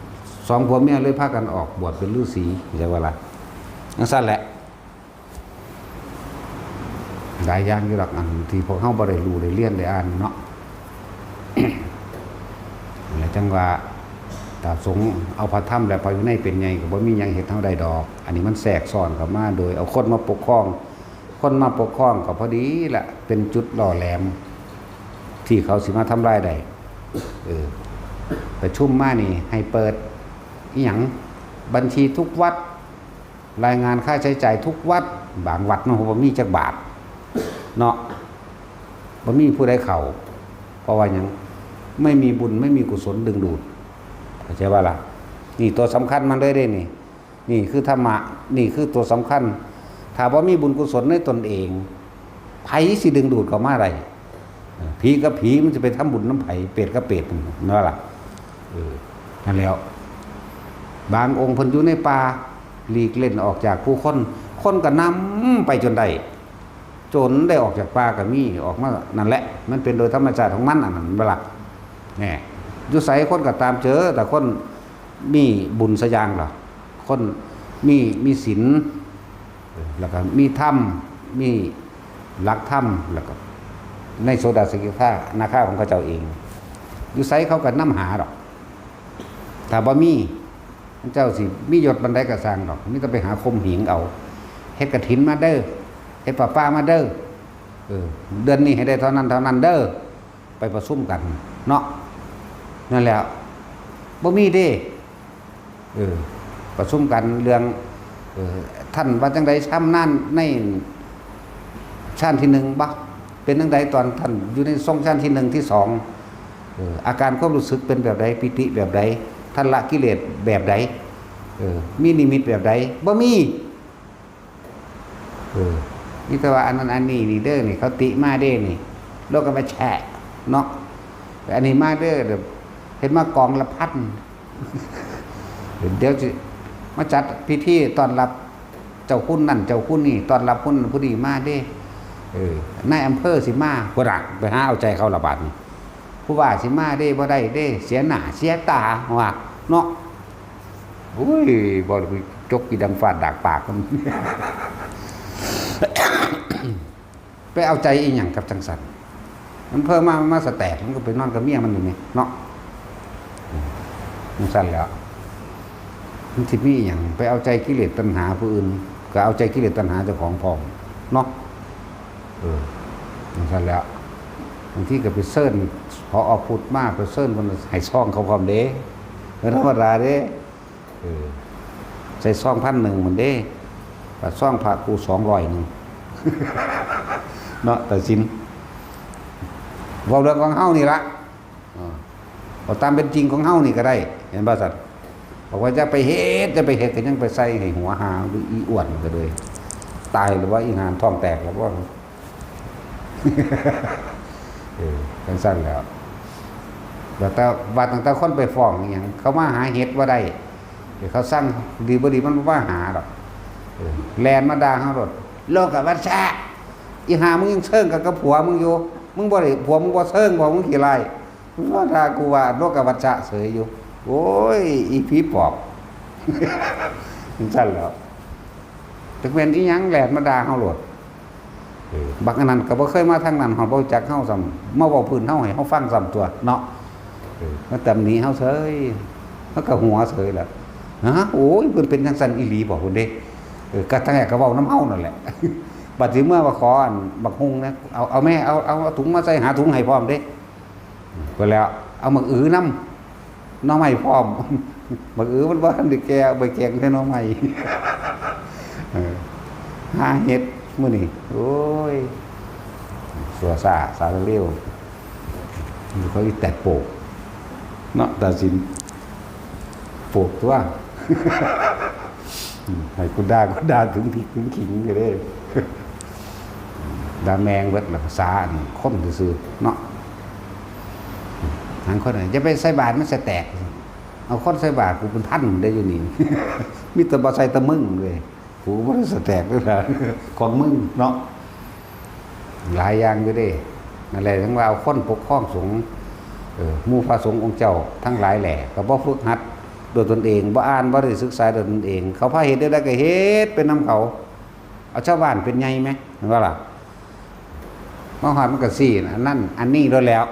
2ผัวเมียเลยพากันออกบวชเป็นฤาษีใช่ว่าล่ะจังซั่นแหละ หลายอย่างอยู่หลักอันที่พวกเฮาบ่ได้รู้ได้เรียนได้อ่านเนาะ แล้วจังว่าตาสงเอาพระธรรมและพระวินัยเป็นไงก็บ่มีหยังเฮ็ดเฮาได้ดอกอันนี้มันแทรกซ้อนเข้ามาโดยเอาคนมาปกครองก็พอดีล่ะเป็นจุดหล่อแหลมที่เขาสิมาทำลายได้ประชุมมานี่ให้เปิดอีหยังบัญชีทุกวัดรายงานค่าใช้จ่ายทุกวัดบางวัดเนาะบ่มีจักบาทเนาะบ่มีผู้ใดเข้าเพราะว่าหยังไม่มีบุญไม่มีกุศลดึงดูดเข้าใจว่าล่ะนี่ตัวสำคัญมันเลยเด้นี่คือธรรมะนี่คือตัวสำคัญถ้าบ่มีบุญกุศลในตนเองไผสิดึงดูดเข้ามาได้ผีกับผีมันจะไปทำบุญน้ำไผเปรตกับเปรตนั่นล่ะนั่นแล้วบางองค์เพิ่นอยู่ในป่าหลีกเล่นออกจากผู้คนก็นำไปจนได้จนได้ออกจากป่าก็มีออกมานั่นแหละมันเป็นโดยธรรมชาติของมันอันนั้นบ่ล่ะแน่อยู่ไสคนก็ตามเจอแต่คนมีบุญสยางล่ะคนมีศีลแล้วก็มีธรรมมีหลักธรรมแล้วก็ในโสดาสกิทานาคาของเขาเจ้าเองอยู่ไสเขาก็นำหาดอกถ้าบ่มีเจ้าสิมียศบันไดก็สร้างดอกมีแต่ไปหาคมหิงเอาเฮ็ดกฐินมาเด้อเฮ็ดป้ามาเด้อเดือนนี้ให้ได้เท่านั้นเด้อไปประชุมกันเนาะนั่นแหละบ่มีเด้ประชุมกันเรื่องท่านว่าจังได๋ช้ำนั่นในชั้นที่1บ่เป็นจังได๋ตอนท่านอยู่ในทรงชั้นที่1ที่2อาการความรู้สึกเป็นแบบใดปิติแบบใดท่านละกิเลสแบบใดมีนิมิตแบบใดบ่มีนี่แต่ว่าอันนั้นอันนี้นี่เด้อนี่เขาติมาเด้นี่โลกก็มาแฉะเนาะแต่อันนี้มาเด้อเห็นมากองละพัน เดี๋ยวจะมาจัดพิธีต้อนรับเจ้าคุณนั่นเจ้าคุณนี่ต้อนรับคุณผู้นี้มาเด้นายอำเภอสิมาบ่รักไปหาเอาใจเขาละบาดนี่ผู้ว่าสิมาเด้บ่ได้เด้เสียหน้าเสียตาว่าเนาะอุ้ยบ่จกกี่ดังฟาดดากปากมัน ไปเอาใจอีหยังกับจังสันมันเพิ่มมาสแตกมันก็ไปนอนกับเมียมันอยู่นี่เนาะมันสั่นแล้วมันสิมีอีหยังไปเอาใจกิเลสตัณหาผู้อื่นก็เอาใจกิเลสตัณหาเจ้าของพร้อมเนาะมันสั่นแล้วบางทีก็ไปเซิร์นพอพูดมากไปเซิร์นคนให้ซ่องเขาความเด้ธรรมดาเด้ใส่ซ่อง1,000มันเด้ปะซ่องพระกู200นึงเนาะแต่สินเว้าเรื่องของเฮานี่ละเอาตามเป็นจริงของเฮานี่ก็ได้เห็นบ่สัตว์บอกว่าจะไปเฮ็ดก็ยังไปใส่ให้หัวหาหรืออีอ้วนก็เลยตายหรือว่าอีงานท้องแตกแล้วว่าจังซั่นแล้วแต่ว่าตั้งแต่คนไปฟ้องอย่างเขามาหาเฮ็ดว่าได้เดี๋ยวเขาสั่งดีบ่ดีมันบ่ว่าหาดอกแลนมาด่าเฮาโลดโลกวัชชะอีหามึงยังเชิงกับผัวมึงอยู่มึงบ่ได้ผัวมึงบ่เชิงบ่มึงขี้ไล่มึงว่าถ้ากูว่าโลกวัชชะเสยอยู่โอ้ยอีผีปอบจังซั่นแล้วจักแม่นอีหยังแลนมาด่าเฮาโลดบักอันนั้นก็บ่เคยมาทางนั้นเฮาบ่รู้จักเฮาซ้ำมาเว้าพื้นเฮาให้เฮาฟังซ้ำตัวเนาะมาตำหนิเฮาเฉยเฮาก็หัวเฉยล่ะฮะโอ้ยเพิ่นเป็นจังซั่นอีหลีบ่พุ่นเด้ก็ทั้งแหกก็เว้าน้ำเฮานั่นแหละบัดสิเมื่อว่าขออันบักฮุงนะเอาแม่เอาถุงมาใส่หาถุงให้พร้อมเด้ก็แล้วเอาหมึกอื้อน้ำน้องใหม่พร้อมหมึกอื้อมันบ่ทันได้แก่ใบแกงให้น้องใหม่หาเฮ็ดมื้อนี้โอ้ยสัวซ่าสาเร็วเขาอีแตกโปกเนาะตาสินโปกตัวให้กูด่าถึงพริกถึงขิงก็ได้ด่าแมงเบิดละภาษาคมซื่อๆเนาะทางคนจะไปใส่บาตรมันจะแตกเอาคนใส่บาตรกูเป็นพันได้อยู่นี่มีแต่บ่ใส่ตะมึงเลยกูบ่ได้แตกด้วยล่ะของมึงเนาะหลายอย่างอยู่เด้นั่นแหละทั้งว่าเอาคนปกครองสงฆ์หมู่พระสงฆ์องค์เจ้าทั้งหลายแหละก็บ่ฝึกหัดโดยตนเองบ่อ่านบ่ได้ศึกษาโดยตนเองเขาพาเฮ็ดได้ก็เฮ็ดเป็นนำเขาเอาชาวบ้านเป็นไงมั้ยเห็นบ่ล่ะ มาหอดมันก็สี่นะนั่นอันนี้ด้วยแล้ว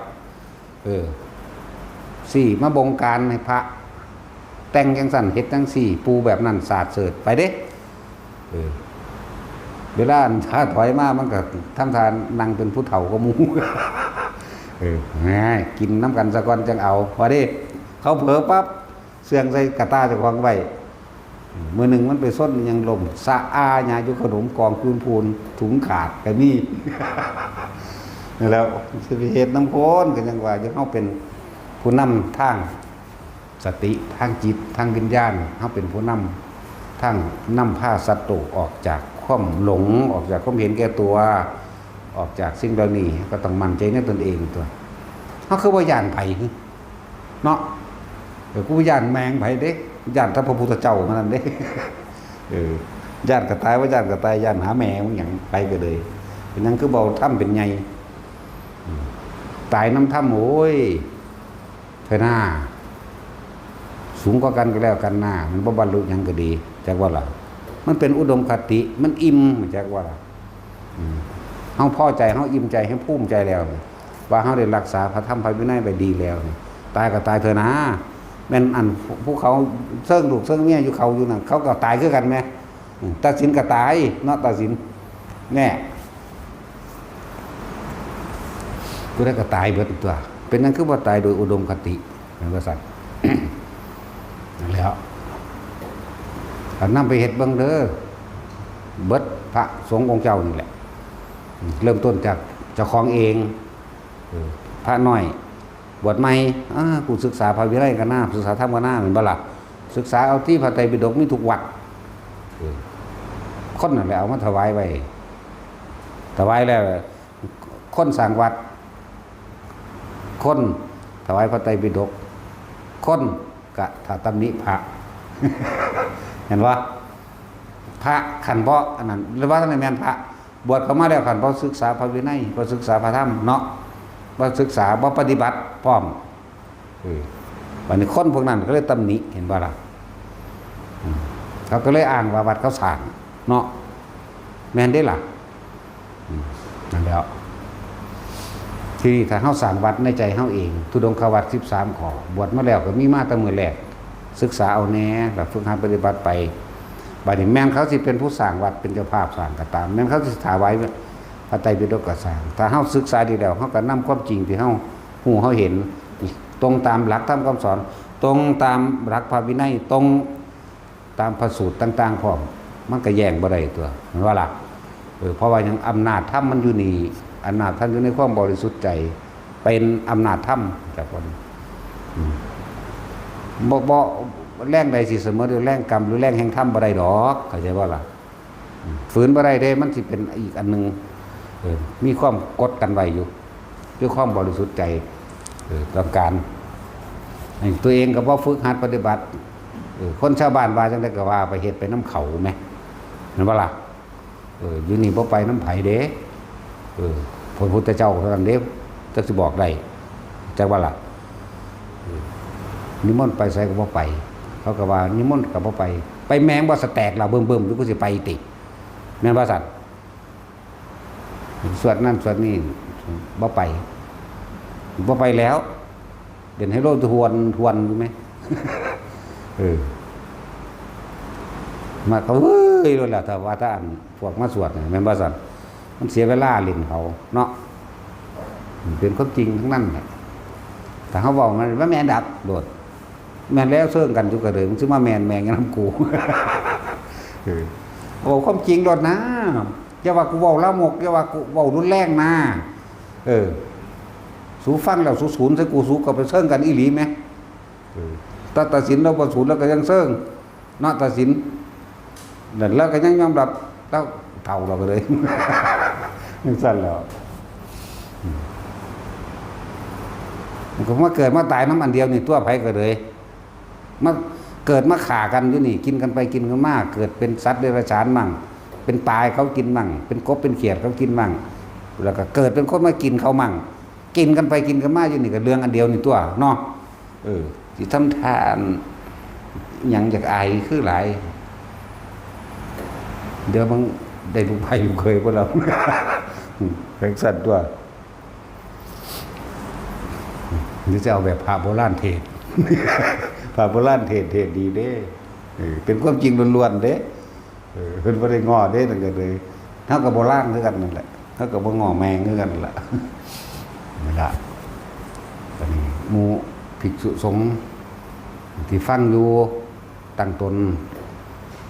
สี่มาบงการให้พระแต่งจังสั่นเฮ็ดจังสี่ปูแบบนั้นศาสตร์เสดไปเด้เวลาถ้าถอยมามันก็ทำทานนั่งเป็นผู้เฒ่าก็มูง่ายกินน้ำกันสะก้อนจังเอาพอเด้เขาเผลอปั๊บเสื่องใส่กระตาเจ้าของไว้มือหนึ่งมันไปส้นยังลมสะอาญาอยู่ขนมกองพูนถุงขาดกันนี่แล้วสิเหตุน้ำโคนกันยังว่าจะเข้าเป็นผู้นำทางสติทางจิตทางวิญญาณเขาเป็นผู้นำทางนำผ้าสัตว์ออกจากความหลงออกจากความเห็นแก่ตัวออกจากสิ่งเหล่านี้ก็ต้องมั่นใจในตนเองตัวเขาคือว่าย่านไผ่เนาะกูย่านแมงไผ่เด้ย่านพระพุทธเจ้ามันนั่นเด้ย่านกระต่ายว่าย่านกระต่ายย่านหาแมงอย่างไปก็เลยเป็นนั่นคือเบาถ้ำเป็นไงตายน้ำถ้ำโอ้ยเธอหน้าสูงกว่ากันก็แล้วกันหน้ามันบรรลุยังก็ดีจากว่าล่ะมันเป็นอุดมคติมันอิ่มจากว่าล่ะเฮาพอใจเฮาอิ่มใจให้ภูมิใจแล้วว่าเฮาได้รักษาพระธรรมพระวินัยไปดีแล้วตายก็ตายเถอะนะแม่นอันพวกเขาเซิ่งลูกเซิ่งเมียอยู่เขาอยู่นั่นเขาก็ตายคือกันไหมตัดสินก็ตายเนาะตัดสินแน่กูได้ก็ตายเบิดตัวเป็นนั่นคือว่าตายโดยอุดมคตินั่นก็สัตว์นั่นแล้วนำไปเฮ็ดเบิ่งเด้อเบิดพระสงฆ์องค์เจ้านี่แหละเริ่มต้นจากเจ้าของเองพระน้อยบวชใหม่กูศึกษาพระวินัยกันหน้าศึกษาธรรมกันหน้าเหมือนบ่ล่ะศึกษาเอาที่พระไตรปิฎกมีทุกวัดคนนั่นแหละเอามาถวายไว้ถวายแล้วคนสร้างวัดคนถวายพระไตรปิฎกคนกะถาตำหนิพระเห็นว่าพระขันเพาะอันนั้นหรือว่าท่านแม่นพระบวชเข้ามาแล้วขันเพาะศึกษาพระวินัยเพราะศึกษาพระธรรมเนาะว่าศึกษาว่าปฏิบัติพร้อมวันนี้คนพวกนั้นก็เลยตำหนิเห็นว่าล่ะเขาก็เลยอ้างว่าวัดเขาสร้างเนาะแม่นได้ล่ะนั่นแล้วที่ถ้าเฮาสร้างวัดในใจเฮาเองทุดงควัด13ข้อบวชมาแล้วก็มีมาแต่มื้อแรกศึกษาเอาแน่แบบฝึกหัดปฏิบัติไปบัดนี้แม่นเขาสิเป็นผู้สร้างวัดเป็นเจ้าภาพสร้างก็ตามแม่นเขาสิถวายพระไตรปิฎกก็สร้างถ้าเฮาศึกษาดีแล้วเฮาก็นำความจริงที่เฮาฮู้เฮาเห็นตรงตามหลักธรรมคำสอนตรงตามหลักพระวินัยตรงตามพระสูตรต่างๆพร้อมมันก็แย่งบ่ได้ตัวเห็นว่าล่ะเพราะว่ายังอำนาจธรรมมันอยู่นี่อำนาจท่านอยู่ในความบริสุทธิ์ใจเป็นอำนาจธรรมจากคนบ่แรงใดสิเสมอด้วยแรงกรรมหรือแรงแห่งธรรมบ่ได้ดอกเข้าใจว่าล่ะฝืนบ่ได้เด้มันสิเป็นอีกอันนึงมีความกดกันไว้อยู่ด้วยความบริสุทธิ์ใจต้องการตัวเองก็บ่ฝึกหัดปฏิบัติคนชาวบ้านว่าจังได๋ก็ว่าไปเฮ็ดไปน้ำเขาแม่เห็นบ่ล่ะอยู่นี่บ่ไปน้ำไผเด้พระพุทธเจ้าเท่านั้นเด้จักสิบอกได้จักว่าล่ะนิมนต์ไปไสก็บ่ไปเขาก็ว่านิมนต์ก็บ่ไปแมงบ่สแตกเราเบิ่มๆอยู่ก็สิไปติแม่นบ่สัตว์สวดนั่นสวดนี่บ่ไปแล้วเด่นให้โลดทวนอยู่ไหมมาเขาเฮ้ยโดนแล้วแต่ว่าถ้าอ่านพวกมาสวดแม่นบ่สัตว์มันเสียเวลาเล่นเขาเนาะเป็นความจริงทั้งนั้นแหละแต่เขาบอกมันว่าแม่ดับโดดแม่แล้วเสื่องกันจุกกระเดิมซึ่งว่าแมงน้ำกูโอ้ความจริงโดดนะอย่าว่ากูเว้าละมกอย่าว่ากูเว้ารุนแรงนะสูฟังแล้วสูศูนย์ใส่กูสูก็ไปเสื่องกันอีหลีไหมตัดสินเราบ่ศูนย์แล้วก็ยังเสื่องเนาะตัดสินแล้วก็ยังยอมรับแล้วเท่าเราก็เลยนึกสั้นแล้วมันก็มาเกิดมาตายน้ำอันเดียวนี่ตัวไผก็เลยมาเกิดมาฆ่ากันอยู่นี่กินกันไปกินกันมาเกิดเป็นสัตว์เดรัจฉานมั่งเป็นปลายเขากินมั่งเป็นกบเป็นเขียดเขากินมั่งแล้วก็เกิดเป็นคนมากินเขามั่งกินกันไปกินกันมาอยู่นี่ก็เรื่องอันเดียวนี่ตัวเนาะที่ทำทานอย่างจากอายคือหลายเดี๋ยวบางได้ลูกไผ่ลูกเคยพวกเรา แข่งสัตว์ตัวหรือจะเอาแบบพระโบราณเทศ พระโบราณเทศดีเด้เป็นความจริงล้วนๆเด้เพิ่นบ่ได้ง้อเด้ตั้งแต่เลยเฮากับโบราณคือกันนั่นแหละเฮากับบ่ง้อแมงคือกันนั่นล่ะนั่นล่ะตอนนี้หมู่ภิกษุสงฆ์ที่ฟังอยู่ตั้งตน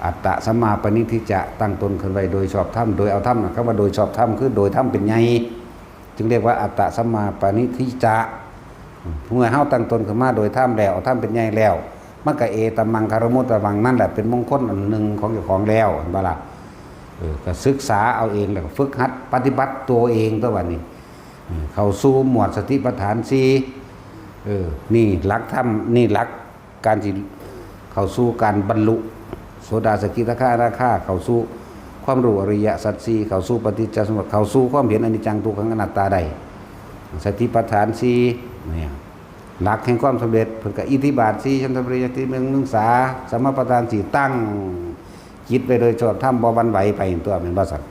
อัตตะสัมมาปณิทิจะตั้งตนขึ้นไว้โดยชอบธรรมโดยเอาธรรมคำว่าโดยชอบธรรมคือโดยธรรมเป็นใหญ่จึงเรียกว่าอัตตะสัมมาปณิทิจะเมื่อเฮาตั้งตนขึ้นมาโดยธรรมแล้วเอาธรรมเป็นใหญ่แล้วมันก็เอตัมมังคารมุตตะวังนั่นแหละเป็นมงคลอันหนึ่งของเจ้าของแล้วเห็นบ่ล่ะก็ศึกษาเอาเองแล้วก็ฝึกหัดปฏิบัติตัวเองตัววันนี้เข้าสู่หมวดสติปัฏฐาน4นี่หลักธรรมนี่หลักการที่เข้าสู่การบรรลุโสดาสกิทาคาอนาคาเข้าสู่ความรู้อริยสัจสี่เข้าสู่ปฏิจจสมุปบาทเข้าสู่ความเห็นอนิจจังทุกขังอนัตตาได้สติปัฏฐาน4เนี่ยหลักแห่งความสำเร็จเพิ่นก็อิทธิบาท4ชันทปริยติเมืองศึกษาสมปทาน4ตั้งจิตไปโดยชอบธรรมบ่หวั่นไหวไปตัวเป็นบ่ซั่น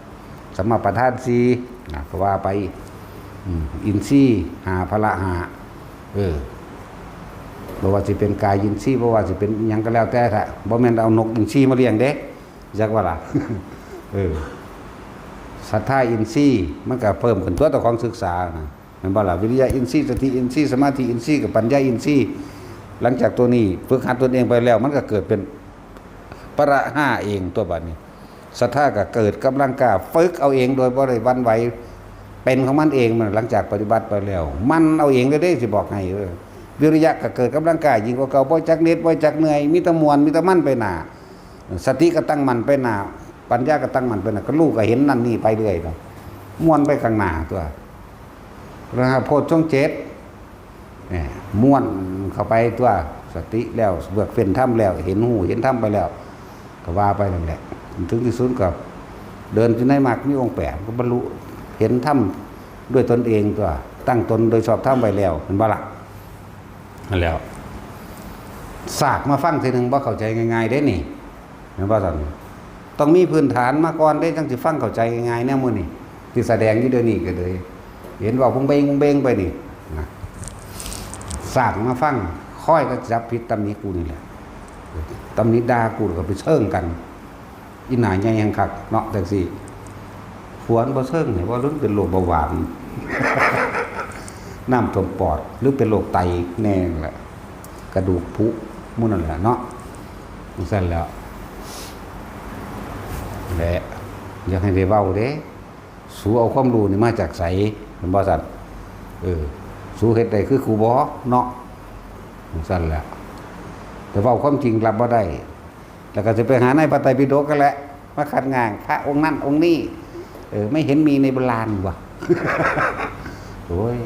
สมปทาน4ก็ว่าไปอินทรีย์5พละ5บ่ว่าสิเป็นกายอินทรีย์บ่ว่าสิเป็นหยังก็แล้วแต่ถ้าบ่แม่นเอานกอินทรีย์มาเลี้ยงเด้จักว่าล่ะ ศรัทธาอินทรีย์มันก็เพิ่มขึ้นตัวของศึกษานะแม่นบ่ล่ะวิริยะอินทรีย์สติอินทรีย์สมาธิอินทรีย์กับปัญญาอินทรีย์หลังจากตัวนี้ฝึกหัดตนเองไปแล้วมันก็เกิดเป็นปรหะเองตัวบัดนี้ศรัทธาก็เกิดกำลังกล้าฝึกเอาเองโดยบ่ได้หวั่นไหวเป็นของมันเองมันหลังจากปฏิบัติไปแล้วมันเอาเองได้สิบอกให้วิริยะก็เกิดกำลังกายยิ่งกว่าเก่าบ่จักเหน็ดบ่จักเหนื่อยมีแต่มวลมีแต่มั่นไปหน้าสติก็ตั้งมั่นไปหน้าปัญญาก็ตั้งมั่นไปหน้าก็รู้ก็เห็นนั่นนี่ไปเรื่อยไปม่วนไปข้างหน้าตัวโพชฌงค์7เนี่ยม่วนเข้าไปตัวสติแล้วเบิกเป็นธรรมแล้วเห็นหูเห็นธรรมไปแล้วก็ว่าไปนั่นแหละถึงที่สุดก็เดินอยู่ในมรรคมีองค์8ก็บรรลุเห็นธรรมด้วยตนเองตัวตั้งตนโดยชอบธรรมไปแล้วเห็นบ่ล่ะนั่นแล้วสากมาฟังทีนึงบ่เข้าใจง่ายๆเด้นี่เห็นบ่ซั่นต้องมีพื้นฐานมาก่อนได้จังสิฟังเข้าใจง่ายๆแนวมื้อนี้ที่แสดงอยู่เดี๋ยวนี้ก็เลยเห็นว่าพุ่งเบงไปนี่นะสากมาฟังค่อยก็จับผิดตำหนิกูนี่แหละตำหนิด่ากูก็ไปเชิงกันอีหน่าใหญ่แห่งคักเนาะจังซี่ขวนบ่เชิงนี่ว่ารุ่นเป็นโรคเบาหวาน น้ำท่วมปอดหรือเป็นโรคไตแน่แหละกระดูกผุมุ่นนั่นแหละเนาะสั่นแล้วแหละอยากให้ได้เว้าเด้สู้เอาความรู้นี่มาจากไสเห็นบ่สั่นสู้เฮ็ดได้คือครูบ่เนาะสั่นแหละแต่เว้าความจริงรับบ่ได้แล้วก็สิไปหาในพระไตรปิฎกกันแหละมาขัดง้างพระองค์นั้นองค์นี้ไม่เห็นมีในโบราณว่ะ โอ้ย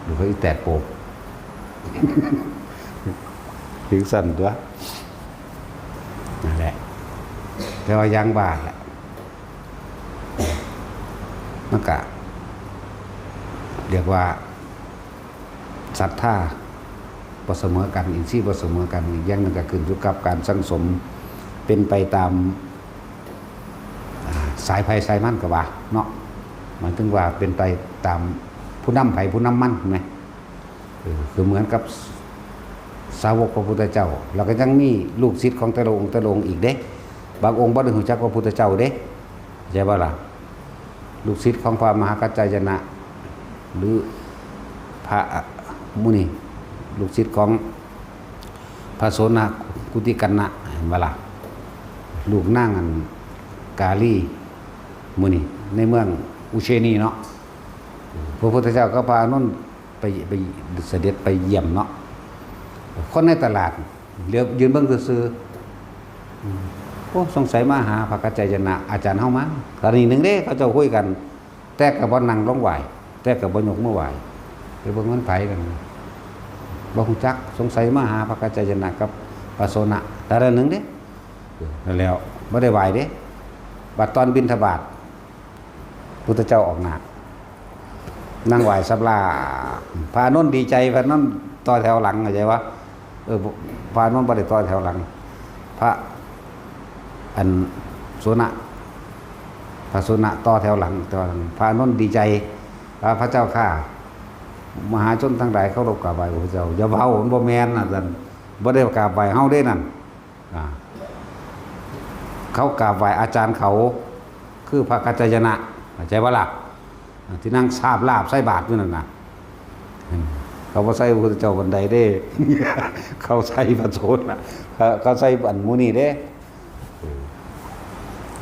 ดูเขาอีแตกโปก ถึงสั่นตัวนั่นแหละแต่ว่ายังบ้าแหละมันก็เรียกว่าศรัทธาบ่เสมอกันอินทรีย์บ่เสมอกันอีกอย่างนึงก็ขึ้นอยู่กับการสังสมเป็นไปตามสายไผสายมันก็ว่าเนาะหมายถึงว่าเป็นไปตามผู้นำไผผู้นำมันใช่ไหมคือเหมือนกับสาวกพระพุทธเจ้าแล้วก็ยังมีลูกศิษย์ของแต่ละองค์อีกเด้บางองค์บ่ได้รู้จักพระพุทธเจ้าเด้ใช่บ่ล่ะลูกศิษย์ของพระมหากัจจายนะหรือพระมุนีลูกศิษย์ของพระโสนกุติกัณนะเห็นบ่ล่ะลูกนางกาลีมุนีในเมืองอุเชนีเนาะพระพุทธเจ้าก็พาอานนท์ไปเสด็จไปเยี่ยมเนาะคนในตลาดเรียบยืนเบิ่งซื่อๆโอ้สงสัยมาหาพระกัจจายนะอาจารย์เฮามาตอนนี้นึงเด้เขาเจ้าคุยกันแต่ก็บ่นั่งลงไหว้แต่ก็บ่ยกมือไหว้ไปเบิ่งมันไผกันบ่ฮู้จักสงสัยมาหาพระกัจจายนะกับพระโสนะแต่ละนึงเด้นั่นแล้วบ่ได้ไหว้เด้บัดตอนบิณฑบาตพุทธเจ้าออกหน้านั่งไหว้สับลาพระอานนท์ดีใจพระอานนท์ต่อแถวหลังเข้าใจว่าพระอานนท์บ่ได้ต่อแถวหลังพระอันโสนะ ระสุนะต่อแถวหลังต่อหลังพระอานนท์ดีใจพระเจ้าข้ามหาชนทั้งหลายเขารบกราบไหว้พระเจ้าอย่าเบาบ่แม่นน่ะท่านบ่ได้กราบไหว้เฮาเด้นั่นเขากราบไหว้อาจารย์เขาคือพระกัจจายนะเข้าใจบ่ล่ะที่นั่งสาบลาบใส่บาตรอยู่นั่นน่ะเขาบ่ใส่พระพุทธเจ้าบันไดเด้ เขาใส่พระโสดน่ะเขาใส่อันหมู่นี้เด้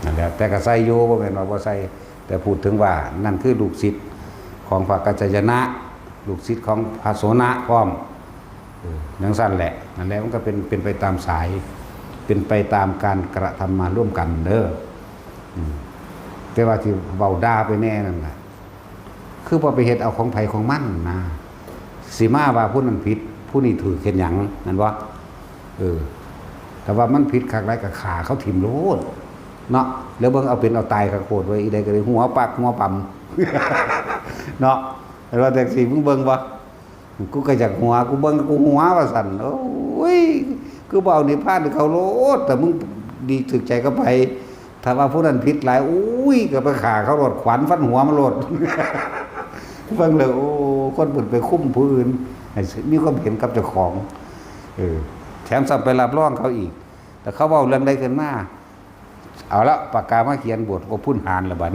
นั่นแหละแต่ก็ใส่อยู่บ่แม่นว่าบ่ใส่แต่พูดถึงว่านั่นคือลูกศิษย์ของพระกัจจายนะลูกศิษย์ของพระโสนะพร้อมจังซั่นแหละนั่นแหละมันก็เป็นไปตามสายเป็นไปตามการกระทำมาร่วมกันเด้อแต่ว่าที่เว้าด่าไปแน่นั่นน่ะคือพอไปเฮ็ดเอาของไผของมันนะสิมาว่าผู้นั้นผิดผู้นี้ถูกเฮ็ดหยังนั่นบ่แต่ว่ามันผิดคักหลายก็ฆ่าเขาทิ่มโลดเนาะแล้วเบิ่งเอาเป็นเอาตายคักโคตรไว้อีใดก็ได้หัวปักหัวปั๊ม เนาะแต่ว่าแต่สิมึงเบิ่งบ่กูก็อยากหัวกูเบิ่งกูหัวว่าซั่นโอ้ยคือบ่เอานิพพานเขาโลดแต่มึงดีถึกใจก็ไปถ้าว่าผู้นั้นผิดหลายอุ้ยก็ไปฆ่าเขาโลดขวัญฟันหัวมันโลด เบิ่งเลยโอ้คนเพิ่นไปคุ้มผู้อื่นให้มีความเห็นกับเจ้าของแถมซ้ำไปรับรองเขาอีกแต่เขาเว้าเรื่องใดขึ้นมาเอาละปากกามาเขียนบทก็พุ่นหานละบัด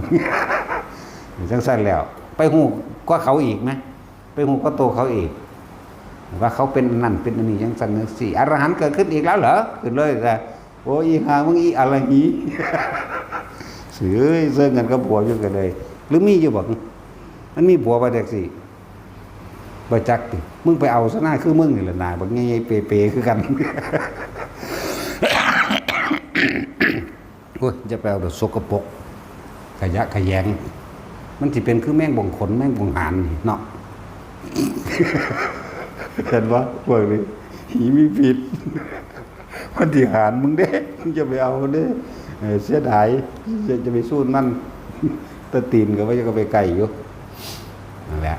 จังซั่นแล้วไปฮู้กว่าเขาอีกมั้ยไปฮู้กว่าโตเขาอีกว่าเขาเป็นนั่นเป็นอันนี้จังซั่นจังซี่อรหันต์เกิดขึ้นอีกแล้วเหรอขึ้นเลยแต่โอ้ยหามึงอีอะไรงี้ เสือเซิงกันกับผัวอยู่กันเลยหรือมีอยู่บ่มันมีผัวบ่จักสิบ่จักติมึงไปเอาซะหน้าคือมึงนี่แหละหน้าบักใหญ่ๆเปๆคือกัน โอ้ยจะไปเอาดอกสกปรกขยะขยงมันสิเป็นคือแมงบ่งขนแมงบ่งหานนี่เนาะ เห็นบ่พวกนี้หีมีผิด มันสิหานมึงเด้มึงจะไปเอาเด้เสียดายจะไปสู้มันตะตีนก็ว่าจะไปไกลอยู่นั่นแหละ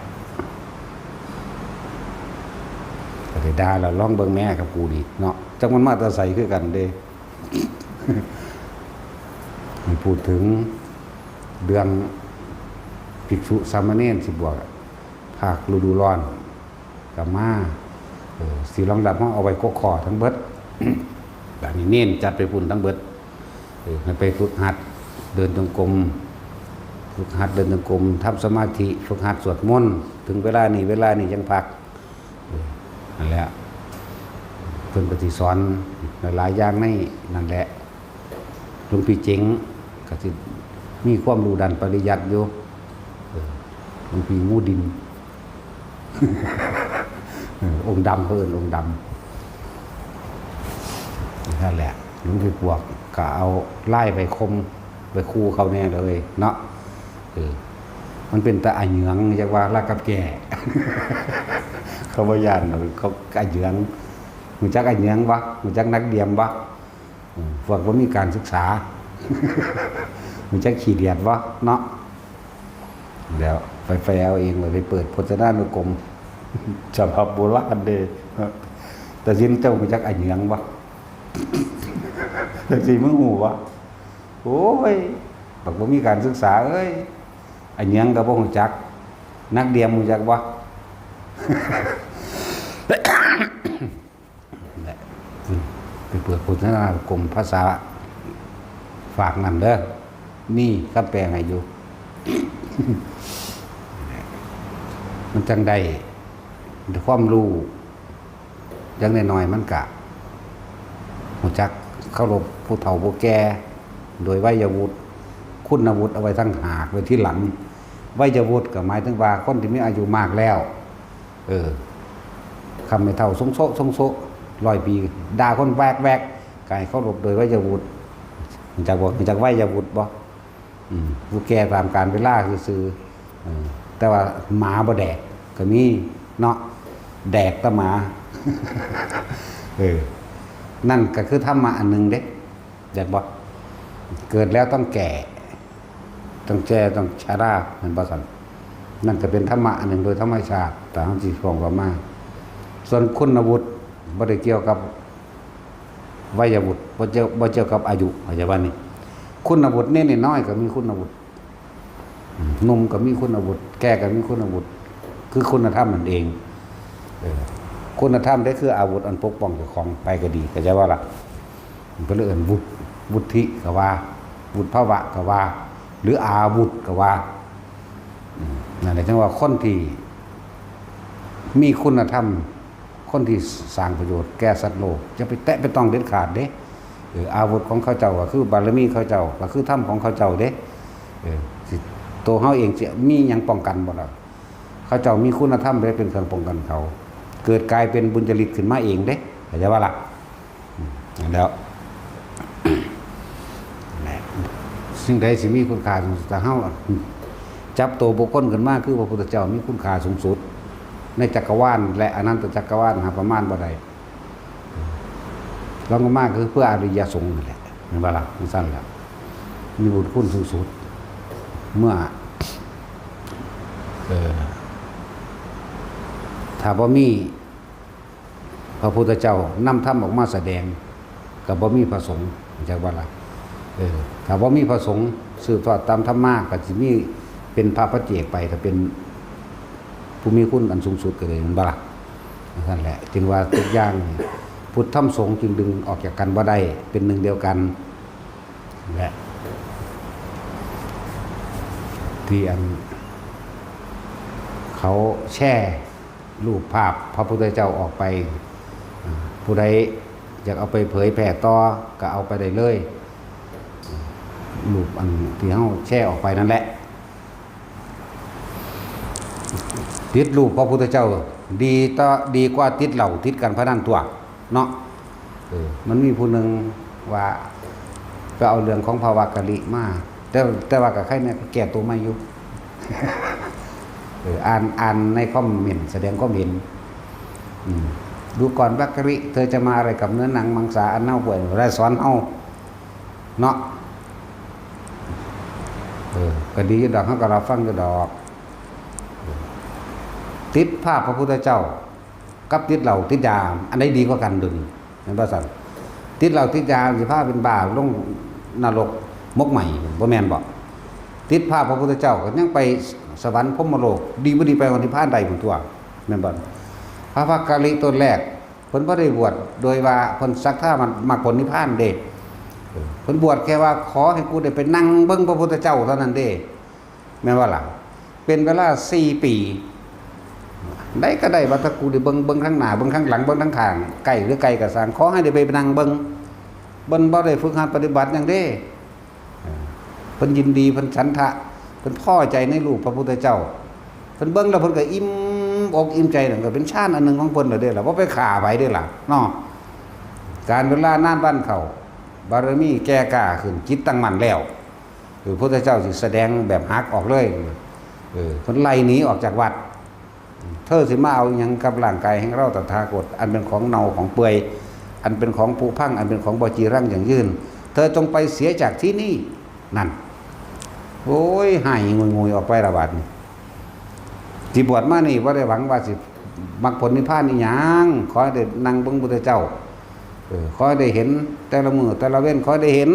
ก็ได้ด่าแล้วร้องเบิ่งแม่กับกูดิเนาะจังมันมาแตะใสคือกันเด้ พูดถึงเดือนภิกษุสามเณรสิบวกภาคฤดูร้อนกับมาสีรองดับเอาไว้กกคอทั้งเบิด แบบนี้เน้นจัดไปพุ่นทั้งเบิดให้ไปฝึกหัดเดินจงกรมฝึกหัดเดินจงกรมทำสมาธิฝึกหัดสวดมนต์ถึงเวลานี้ยังพักนั่นแหละเพิ่นปฏิสอนหลายอย่างในนั่นแหละหลวงพี่เจ๋งก็สิมีความรู้ด้านปริยัติอยู่หลวงพี่งูดิน องค์ดำเพิ่นองค์ดำนั่นแหละหลวงพี่ปวกก็เอาไล่ไปคมไปคู่เขาแน่เลยเนาะมันเป็นตาอาเหยืองจักว่าลากกับแก่ เขาบ่ย่านเขาอาเหยืองมึงจักอาเหยืองบ่มึงจักนักเดียมบ่พวกบ่มีการศึกษา มึงจักขี้เดียดบ่เนาะแล้วไปเอาเองไปเปิดพจนานุกรม ฉบับโบราณเด้แต่ยินเจ้ามึงจักอาเหยืองบ่ จังซี่มึงฮู้บ่โอ้ยบักบ่มีการศึกษาเอ้ยอาเหยืองก็บ่ฮู้จักนักเดียมฮู้จักบ่ ไปเปิดพจนานุกรมภาษาฝากนั่นเด้อนี่คำแปลให้อยู่ มันจังได้ความรู้อย่างน้อยๆมันกะรู้จักเคารพผู้เฒ่าผู้แก่โดยวัยวุฒิคุณวุฒิเอาไว้ทั้งหากไว้ที่หลังวัยวุฒิก็หมายถึงว่าคนที่มีอายุมากแล้วคำไม่เท่าทรงโซ100 ปีด่าคนแวกก็ให้เคารพโดยวัยวุฒิรู้จักวัยวุฒิบ่ผู้แก่ตามการเวลาซื่อแต่ว่าหมาบ่แดกก็มีเนาะแดกตะหมา นั่นก็คือธรรมะอันหนึ่งเด้อยากบอกเกิดแล้วต้องแก่ต้องแก่ต้องชราเหมือนบ่ซั่นนั่นก็เป็นธรรมะอันหนึ่งโดยธรรมชาติตามที่ฟ้องว่ามาส่วนคุณวุฒิบ่ได้เกี่ยวกับวัยวุฒิบ่เกี่ยวกับอายุเข้าใจบ่นี่คุณวุฒินี่น้อยก็มีคุณวุฒิ หนุ่มก็มีคุณวุฒิแก่ก็มีคุณวุฒิคือคุณธรรมนั่นเองคุณธรรมได้คืออาวุธอันปกป้องเจ้าของไปก็ดีก็จะว่าล่ะมันก็เลยเอิ้นวุฒิก็ว่าวุฒิภาวะก็ว่าหรืออาวุธก็ว่านั่นแหละจังว่าคนที่มีคุณธรรมคนที่สร้างประโยชน์แก่สัตว์โลกจะไปแตะไปต้องเด็ดขาดเด้อาวุธของเขาเจ้าก็คือบารมีเขาเจ้าก็คือธรรมของเขาเจ้าเด้ตัวเขาเองจะมีหยังป้องกันบ่ล่ะเขาเจ้ามีคุณธรรมได้เป็นเครื่องป้องกันเขาเกิดกลายเป็นบุญจริตขึ้นมาเองเด้เข้าใจว่าล่ะแล้วสิ่งใดสิมีคุณค่าสูงสุดแต่เฮาจับตัวบุคคลขึ้นมาคือพระพุทธเจ้ามีคุณค่าสูงสุดในจักรวาลและอนันตจักรวาลหาประมาณบ่ได้รองลงมาคือเพื่ออริยสงฆ์นั่นแหละเห็นบ่ล่ะมันสั้นแล้วมีบุญคุณสูงสุดเมื่อถ้าบ่มีพระพุทธเจ้านำธรรมออกมาแสดงก็บ่มีพระสงฆ์จักว่าล่ะถ้าบ่มีพระสงฆ์สืบทอดตามธรรมะก็สิมีเป็นพระปัจเจกไปถ้าเป็นผู้มีคุณอันสูงสุดก็เลยมันบ่ล่ะนั่นแหละจึงว่าทุกอย่างพุทธธรรมสงฆ์จึงดึงออกจากกันบ่ได้เป็นหนึ่งเดียวกันและที่อันเขาแช่รูปภาพพระพุทธเจ้าออกไปผู้ใดอยากเอาไปเผยแผ่ต่อก็เอาไปได้เลยรูปอันที่เขาแช่ออกไปนั่นแหละติดรูปพระพุทธเจ้าดีกว่าติดเหล่าติดกันพนันตัวเนาะมันมีผู้หนึ่งว่าไปเอาเรื่องของภาวะกะลิมาแต่ว่ากับใครเนี่ยแก่ตัวไม่อยู่ อ่านในคอมเมนต์แสดงความเห็นดูก่อนวักกะลิเธอจะมาอะไรกับเนื้อหนังมังสาอันเน่าเปื่อยไรสอนเอาเนาะก็ดีดอกเขาก็เราฟังก็ดอกติดภาพพระพุทธเจ้ากับติดเหล่าติดยาอันไหนดีกว่ากันดุนเห็นป่ะสันติดเหล่าติดยาสิภาพเป็นบาปลงนรกมกใหม่บ่แม่นบอกติดภาพพระพุทธเจ้าก็ยังไปสวรรค์พรหมโลกดีบ่ดีไปวันที่พานใดพุ่นตัวแม่นบ่พระภักกะลิตนแรกเพิ่นบ่ได้บวชโดยว่าเพิ่นศรัทธามันมรรคผลนิพพานเด้เพิ่นบวชแค่ว่าขอให้กูได้ไปนั่งเบิ่งพระพุทธเจ้าเท่านั้นเด้แม่นว่าล่ะเป็นเวลา4 ปีได้ก็ได้ว่าถ้ากูได้เบิ่งข้างหน้าเบิ่งข้างหลังเบิ่งข้างข้างใกล้หรือไกลก็สร้างขอให้ได้ไปนั่งเบิ่งบ่ได้ฝึกหัดปฏิบัติหยังเด้เพิ่นยินดีเพิ่นฉันทะเพิ่นพอใจในรูปพระพุทธเจ้าเพิ่นเบิ่งแล้วเพิ่นก็อิ่มอกอิ่มใจนั่นก็เป็นชาติอันนึงของเพิ่นแล้วเด้ล่ะบ่ไปฆ่าไผเด้ล่ะเนาะการเวลานานบ้านเขาบารมีแก่กล้าขึ้นจิตตั้งมั่นแล้วพระพุทธเจ้าสิแสดงแบบหักออกเลยเพิ่นไล่หนีออกจากวัดเธอสิมาเอาหยังกับร่างกายแห่งเราตถาคตอันเป็นของเน่าของเปื่อยอันเป็นของผุพังอันเป็นของบ่จีรังอย่างยืนเธอจงไปเสียจากที่นี่นั่นโอ้ยหายงวยออกไประบาดที่บวชมานี่บ่ได้หวังว่าสิมรรคผลนิพพานนี่หยังขอให้ได้นั่งเบิ่งพุทธเจ้าขอให้ได้เห็นแต่ละมื้อแต่ละเว้นขอให้ได้เห็น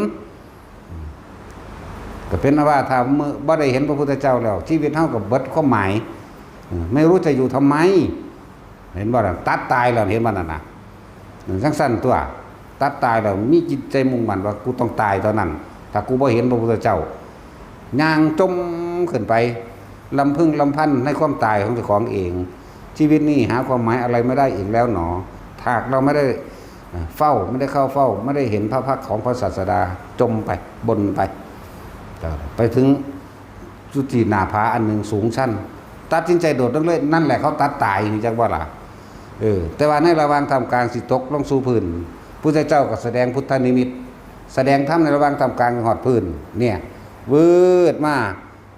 ก็เป็นว่าถ้ามื้อบ่ได้เห็นพระพุทธเจ้าแล้วชีวิตเฮาก็เบิดความหมายไม่รู้จะอยู่ทำไมเห็นบ่ล่ะตัดตายแล้วเห็นบ่นั่นน่ะจังซั่นตัวตัดตายแล้วมีจิตใจมุ่งมั่นว่ากูต้องตายเท่านั้นถ้ากูบ่เห็นพระพุทธเจ้าย่างจมขึ้นไปลำพึงลำพันในความตายของเจ้าของเองชีวิตนี้หาความหมายอะไรไม่ได้อีกแล้วหนอถ้าเราไม่ได้เฝ้าไม่ได้เข้าเฝ้าไม่ได้เห็นพระพักตร์ของพระศาสดาจมไปบนไปถึงจุติหน้าผาอันหนึ่งสูงชั้นตัดสินใจโดดลงเลยนั่นแหละเขาตัดตายนี่จังว่าล่ะแต่ว่าในระหว่างทำกลางสิตกลงสู่พื้นพุทธเจ้าก็แสดงพุทธนิมิตแสดงธรรมในระหว่างทำกลางหอดพื้นเนี่ยวืดมา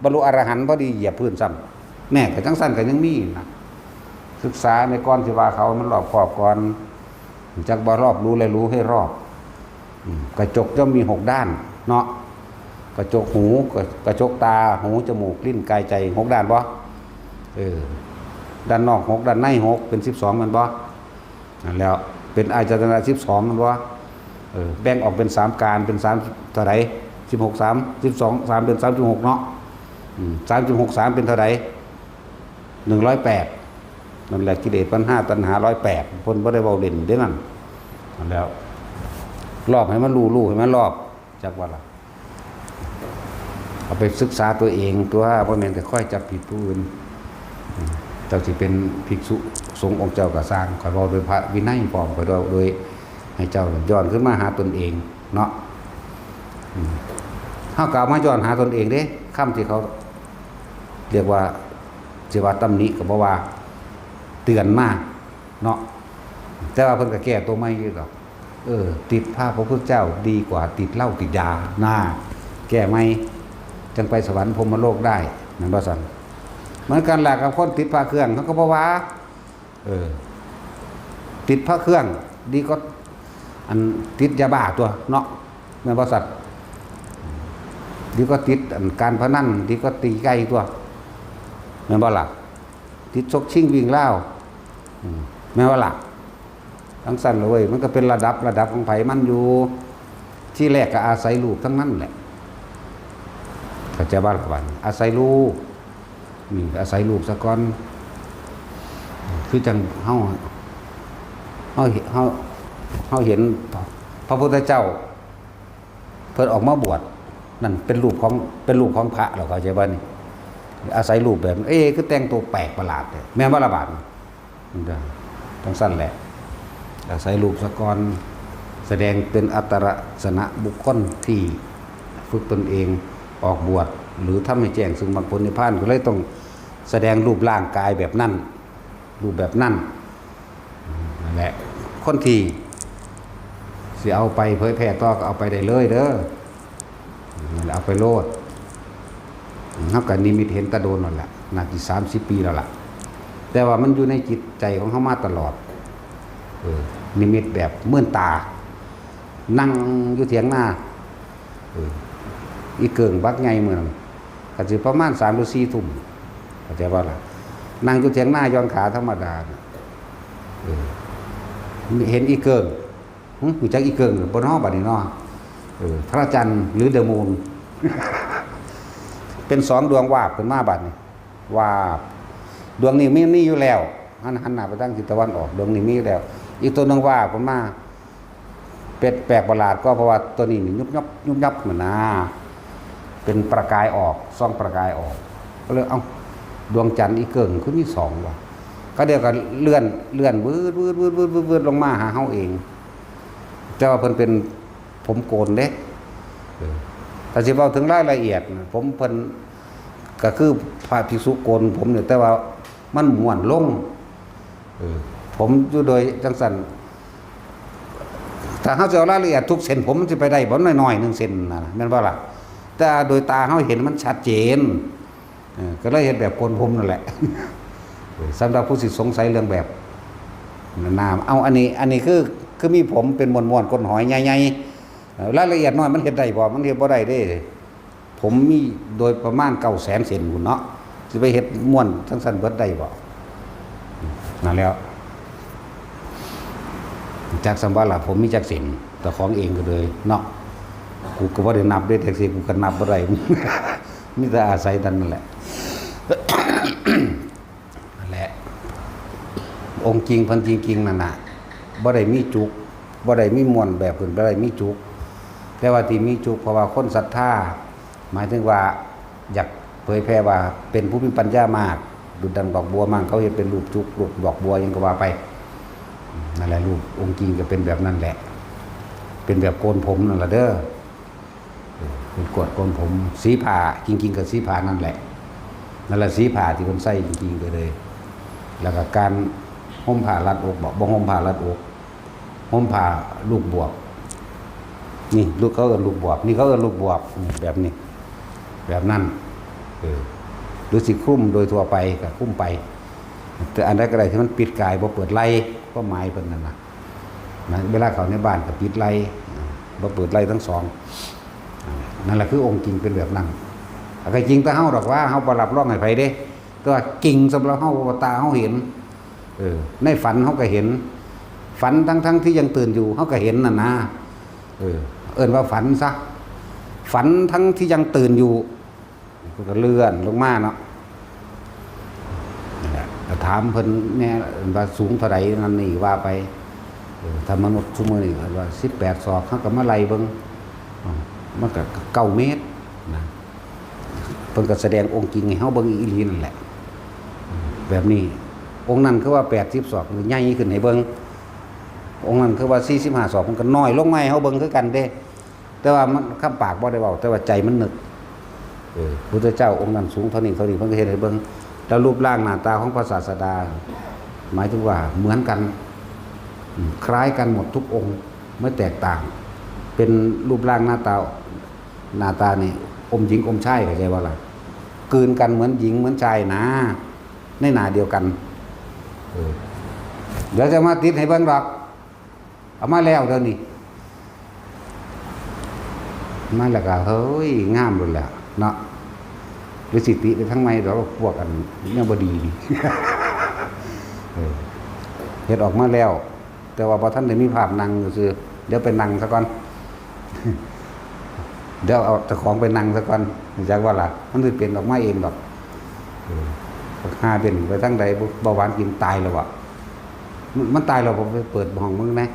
บรรลุอรหันต์พอดีเหยียบพื้นซ้ำแน่แต่จังสั้นก็ยังมีนะศึกษาในก้อนที่ว่าเขามันรอบขอบก่อนจักบ่รอบรู้เลยรู้ให้รอบกระจกย่อมมี6 ด้านเนาะกระจกหูกระจกตาหูจมูกลิ้นกายใจ6 ด้านบ่ด้านนอก6ด้านใน6เป็น12มันบ่นั่นแล้วเป็นอายตนะ12มันบ่แบ่งออกเป็น3การเป็น3เท่าไหร่16 3 12 3เป็น36เนาะ 3.63เป็นเท่าไหร่108นั่นแหละกิเลสปัญหาตัณหา108เพิ่นบ่ได้เว้าเล่นเด้นั่นแล้วรอบให้มันรู้ให้มันรอบจักว่าล่ะเอาไปศึกษาตัวเองตัวบ่แม่นแต่ค่อยจับผิดผู้อื่นเจ้าสิเป็นภิกษุสงฆ์องค์เจ้าก็สร้างข่อยเว้าโดยพระวินัยพร้อมข่อยโดยให้เจ้าย้อนขึ้นมาหาตนเองเนาะเฮากล่าวมาย้อนหาตนเองเด้คำที่เขาเรียกว่าสิว่าตำหนิก็บ่ว่าเตือนมาเนาะแต่ว่าเพิ่นก็แก้ตัวใหม่อยู่ดอกติดภาพพระพุทธเจ้าดีกว่าติดเหล้าติดยาน่าแก้ใหม่จังไปสวรรค์พรหมโลกได้นั่นบ่ซั่นเหมือนกันแหละกับคนติดพระเครื่องเขาก็บ่ว่าติดพระเครื่องดีก็อันติดยาบ้าตัวเนาะแม่นบ่สัตว์ดีก็ติดอันการพนันดีก็ตีไก่ตัวแม่นบ่ล่ะติดชกชิงวิ่งเล่าแม่นบ่ล่ะทั้งสั้นเลยมันก็เป็นระดับของไผมันอยู่ที่แรกก็อาศัยลูกทั้งนั้นแหละเข้าใจบ่ล่ะบัดอาศัยลูกอาศัยลูกซะก่อนคือจังเฮาเห็นพระพุทธเจ้าเพิ่นออกมาบวชนั่นเป็นรูปของพระเราเข้าใจบ่นี่อาศัยรูปแบบคือแต่งตัวแปลกประหลาดเนี่ยแม่นบ่ล่ะบาดจังสั้นแหละอาศัยรูปซะก่อนแสดงเป็นอัตลักษณะบุคคลที่ฝึกตนเองออกบวชหรือทำให้แจ้งซึ่งมรรคผลนิพพานก็เลยต้องแสดงรูปร่างกายแบบนั้นรูปแบบนั้นนั่นแหละคนที่สิเอาไปเผยแพร่ต่อก็เอาไปได้เลยเด้อเอาไปโลดเฮาก็นิมิตเห็นตะโดนนั่นแหละน่าสิ30 ปีแล้วล่ะแต่ว่ามันอยู่ในจิตใจของเฮามาตลอดนิมิตแบบมื่นตานั่งอยู่เถียงหน้าอีเกิงบักไงเมืองก็สิประมาณ3 หรือ 4 ทุ่มเข้าใจบ่ล่ะนั่งอยู่เถียงหน้าย้อนขาธรรมดาเห็นอีเกิงรู้จักอีเกิงบ่เนาะบัดนี้เนาะพระจันทร์หรือเดอะมูน เป็น2 ดวงวาบขึ้นมาบัดนี้วาบดวงนี้มีอยู่แล้วหันหน้าไปทางทิศตะวันออกดวงนี้มีแล้วอีกตัวนึงวาบขึ้นมาเป็ดแปลกประหลาดก็เพราะว่าตัวนี้ยุบยับเหมือนนะเป็นประกายออกส่องประกายออกก็เลยดวงจันทร์อีเกิงคือมี2ว่ะก็เดี๋ยวก็เลื่อนวืดลงมาหาเฮาเองแต่ว่าเพิ่นเป็นผมโกนเด้แต่สิเว้าถึงรายละเอียดผมเพิ่นก็คือพระภิกษุโกนผมเนี่ยแต่ว่ามันม่วนลงผมอยู่โดยจังซั่นถ้าเฮาจะเอารายละเอียดทุกเส้นผมมันสิไปได้บ่น้อยๆ1 เซนน่ะแม่นบ่ล่ะแต่โดยตาเฮาเห็นมันชัดเจนก็เลยเฮ็ดแบบโกนผมนั่นแหละสำหรับผู้สิสงสัยเรื่องแบบน้ำอันนี้คือมีผมเป็นมวนๆก้นหอยใหญ่ๆรายละเอียดน้อยมันเฮ็ดได้บ่มันเฮ็ดบ่ได้เด้ผมมีโดยประมาณ900,000 เซนพุ่นเนาะสิไปเฮ็ดม่วนทั้งสั้นเบิดได้บ่นั่นแล้วจากสัมภาระผมมีจักเส้นแต่ของเองก็เลยเนาะกูก็บ่ได้นับได้แท็กซี่กูก็นับบ่ได้ มีแต่อาศัยนั่นแหละ นั่นแหละองค์จริงพันจริงนั่นน่ะบ่ได้มีจุกบ่ได้มีมวลแบบเพิ่นบ่ได้มีจุกแต่ว่าที่มีจุกเพราะว่าคนศรัทธาหมายถึงว่าอยากเผยแพร่ว่าเป็นผู้มีปัญญามากดุจดังดอกบัวมั่งเขาเห็นเป็นรูปจุกรูปดอกบัวยังก็ว่าไปนั่นแหละรูปองค์จริงก็เป็นแบบนั้นแหละเป็นแบบโกนผมนั่นแหละเด้อเป็นกดโกนผมสีผ้าจริงๆก็สีผ้านั่นแหละนั่นแหละสีผ้าที่คนใส่จริงๆก็เลยแล้วก็การห่มผ้ารัดอกบ่ห่มผ้ารัดอกห่มผ้าลูกบวบนี่ลูกเขาเอิ้นลูกบวบนี่เขาเอิ้นลูกบวบแบบนี้แบบนั้นหรือสิคลุ้มโดยทั่วไปก็คลุ้มไปแต่อันใดก็ได้ที่มันปิดกายบ่เปิดไหล่ก็หมายเพิ่นนั่นน่ะเวลาเข้าในบ้านก็ปิดไหล่บ่เปิดไหล่ทั้ง 2นั่นแหละคือองค์จริงเป็นแบบนั้นก็จริงแต่เฮาดอกว่าเฮาบ่รับรองให้ไผเด้แต่ว่าจริงสำหรับเฮาตาเฮาเห็นในฝันเฮาก็เห็นฝันทั้งที่ยังตื่นอยู่เฮาก็เห็นนั่นนะเอิ้นว่าฝันซะฝันทั้งที่ยังตื่นอยู่ เพิ่นก็เลื่อนลงมาเนาะนั่นแหละก็ถามเพิ่นแน่ว่าสูงเท่าใดนั่นนี่ว่าไปถ้ามนุษย์ซุมื้อนี้ว่า18ศอกเขาก็มาไล่เบิ่งมันก็9เมตรนะเพิ่นก็แสดงองค์จริงให้เฮาเบิ่งอีหลีนั่นแหละแบบนี้องค์นั้นคือว่า80ศอกมันใหญ่ขึ้นให้เบิ่งองค์นั้นคือว่า45ศอกมันก็น้อยลงมาให้เฮาเบิ่งคือกันเด้แต่ว่ามันคำปากบ่ได้เว้าแต่ว่าใจมันนึกพุทธเจ้าองค์นั้นสูงเท่านี้เพิ่นก็เฮ็ดให้เบิ่งแล้วรูปร่างหน้าตาของพระศาสดาหมายถึงว่าเหมือนกันคล้ายกันหมดทุกองค์ไม่แตกต่างเป็นรูปร่างหน้าตานี่อมหญิงอมชายเข้าใจว่าล่ะกลืนกันเหมือนหญิงเหมือนชายนะในหน้าเดียวกันเดี๋ยวจะมาติดให้เบิ่งดอกเอามาแล้วเดี๋ยวนี้มาแล้วก็เฮ้ยงามเลยแหละเนาะหรือสิติไปทั้งไม่เราพวกกันเนี่ยบดีนี่ เฮ็ดออกมาแล้วแต่ว่าพอท่านได้มีภาพนั่งคือเดี๋ยวไปนั่งซะก่อน เดี๋ยวเอาเจ้าของไปนั่งซะก่อนจากว่าล่ะมันสิเป็นออกมาเองดอกหาเป็นไปทั้งใดเบาหวานกินตายแล้วอะมันตายแล้วผมไปเปิดห้องมึงนะ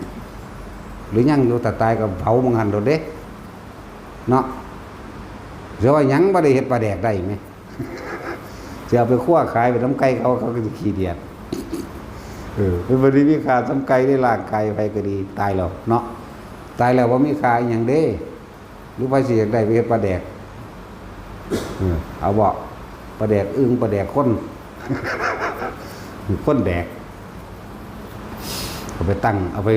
หรือยังอยู่แต่ตายก็เผามึงหันโดดเด้เนาะเดี๋ยวว่ายังบ่ได้เฮ็ดปลาแดกได้ไหม จะเอาไปคั่วขายไปน้ำไก่เขาก็จะขี้เดียดเป็นบริวิคาทำไก่ได้ล่างไก่ไปก็ดีตายแล้วเนาะตายแล้วว่ามีคาอย่างเด้หรือไปสิอยากได้ไปเฮ็ดปลาแดกเอาบอกปลาแดกอึ้งปลาแดกข้น ข้นแดกเอาไปตั้งเอาไป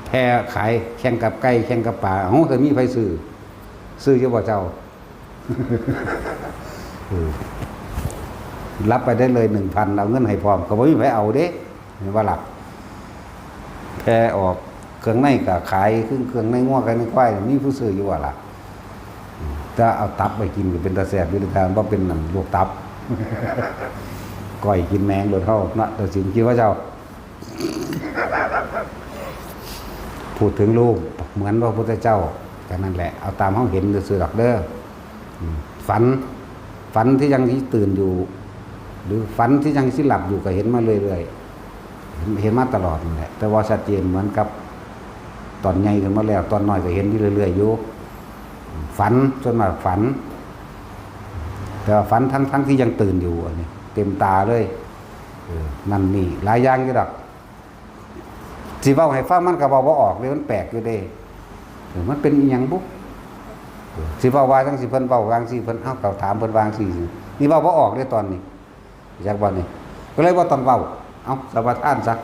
แพร่ขายแข่งกับไก่แข่งกับปลาเฮ้ยเคยมีไฟซื้อเจ้าบ่เจ้า รับไปได้เลย 1,000 เอาเงินให้พร้อมเขาไม่มีไผเอาเด้ว่าหลับแพร่ออกเครื่องในก็ขายเครื่องในง้อกันในควายมีผู้ซื้ออยู่ว่าล่ะถ้าเอาตับไปกินก็เป็นตาแสบอยู่ในทางบ่เป็นนั่นลวกตับ ก้อยกินแมงโดนเท่านะแต่สิ่งที่ว่าเจ้า พูดถึงรูปเหมือนพระพุทธเจ้าก็นั่นแหละเอาตามเขาเห็นซื่อๆดอกเด้อฝันที่ยังที่ตื่นอยู่ หรือฝันที่ยังที่หลับอยู่ก็เห็นมาเรื่อยๆเห็นมาตลอดนั่นแหละแต่ว่าชัดเจนเหมือนกับตอนใหญ่ขึ้นมาแล้วตอนน้อยก็เห็นที่เรื่อยๆอยู่ฝันจนมาฝันแต่ว่าฝันทั้งที่ยังตื่นอยู่อันนี้เต็มตาเลยนั่นนี่หลายอย่างอยู่ดอกสิเว้าให้ฟังมันก็เว้าบ่ออกเลยมันแปลกอยู่เด้มันเป็นอีหยังบุสิเว้าว่าจังสิเพิ่นเว้าวางสิเพิ่นเอ้าก็ถามเพิ่นวางสินี่เว้าบ่ออกเลยตอนนี้จักบ่นี่ก็เลยบ่ต้องเว้าเอ้าสวัสดิ์ท่านซะ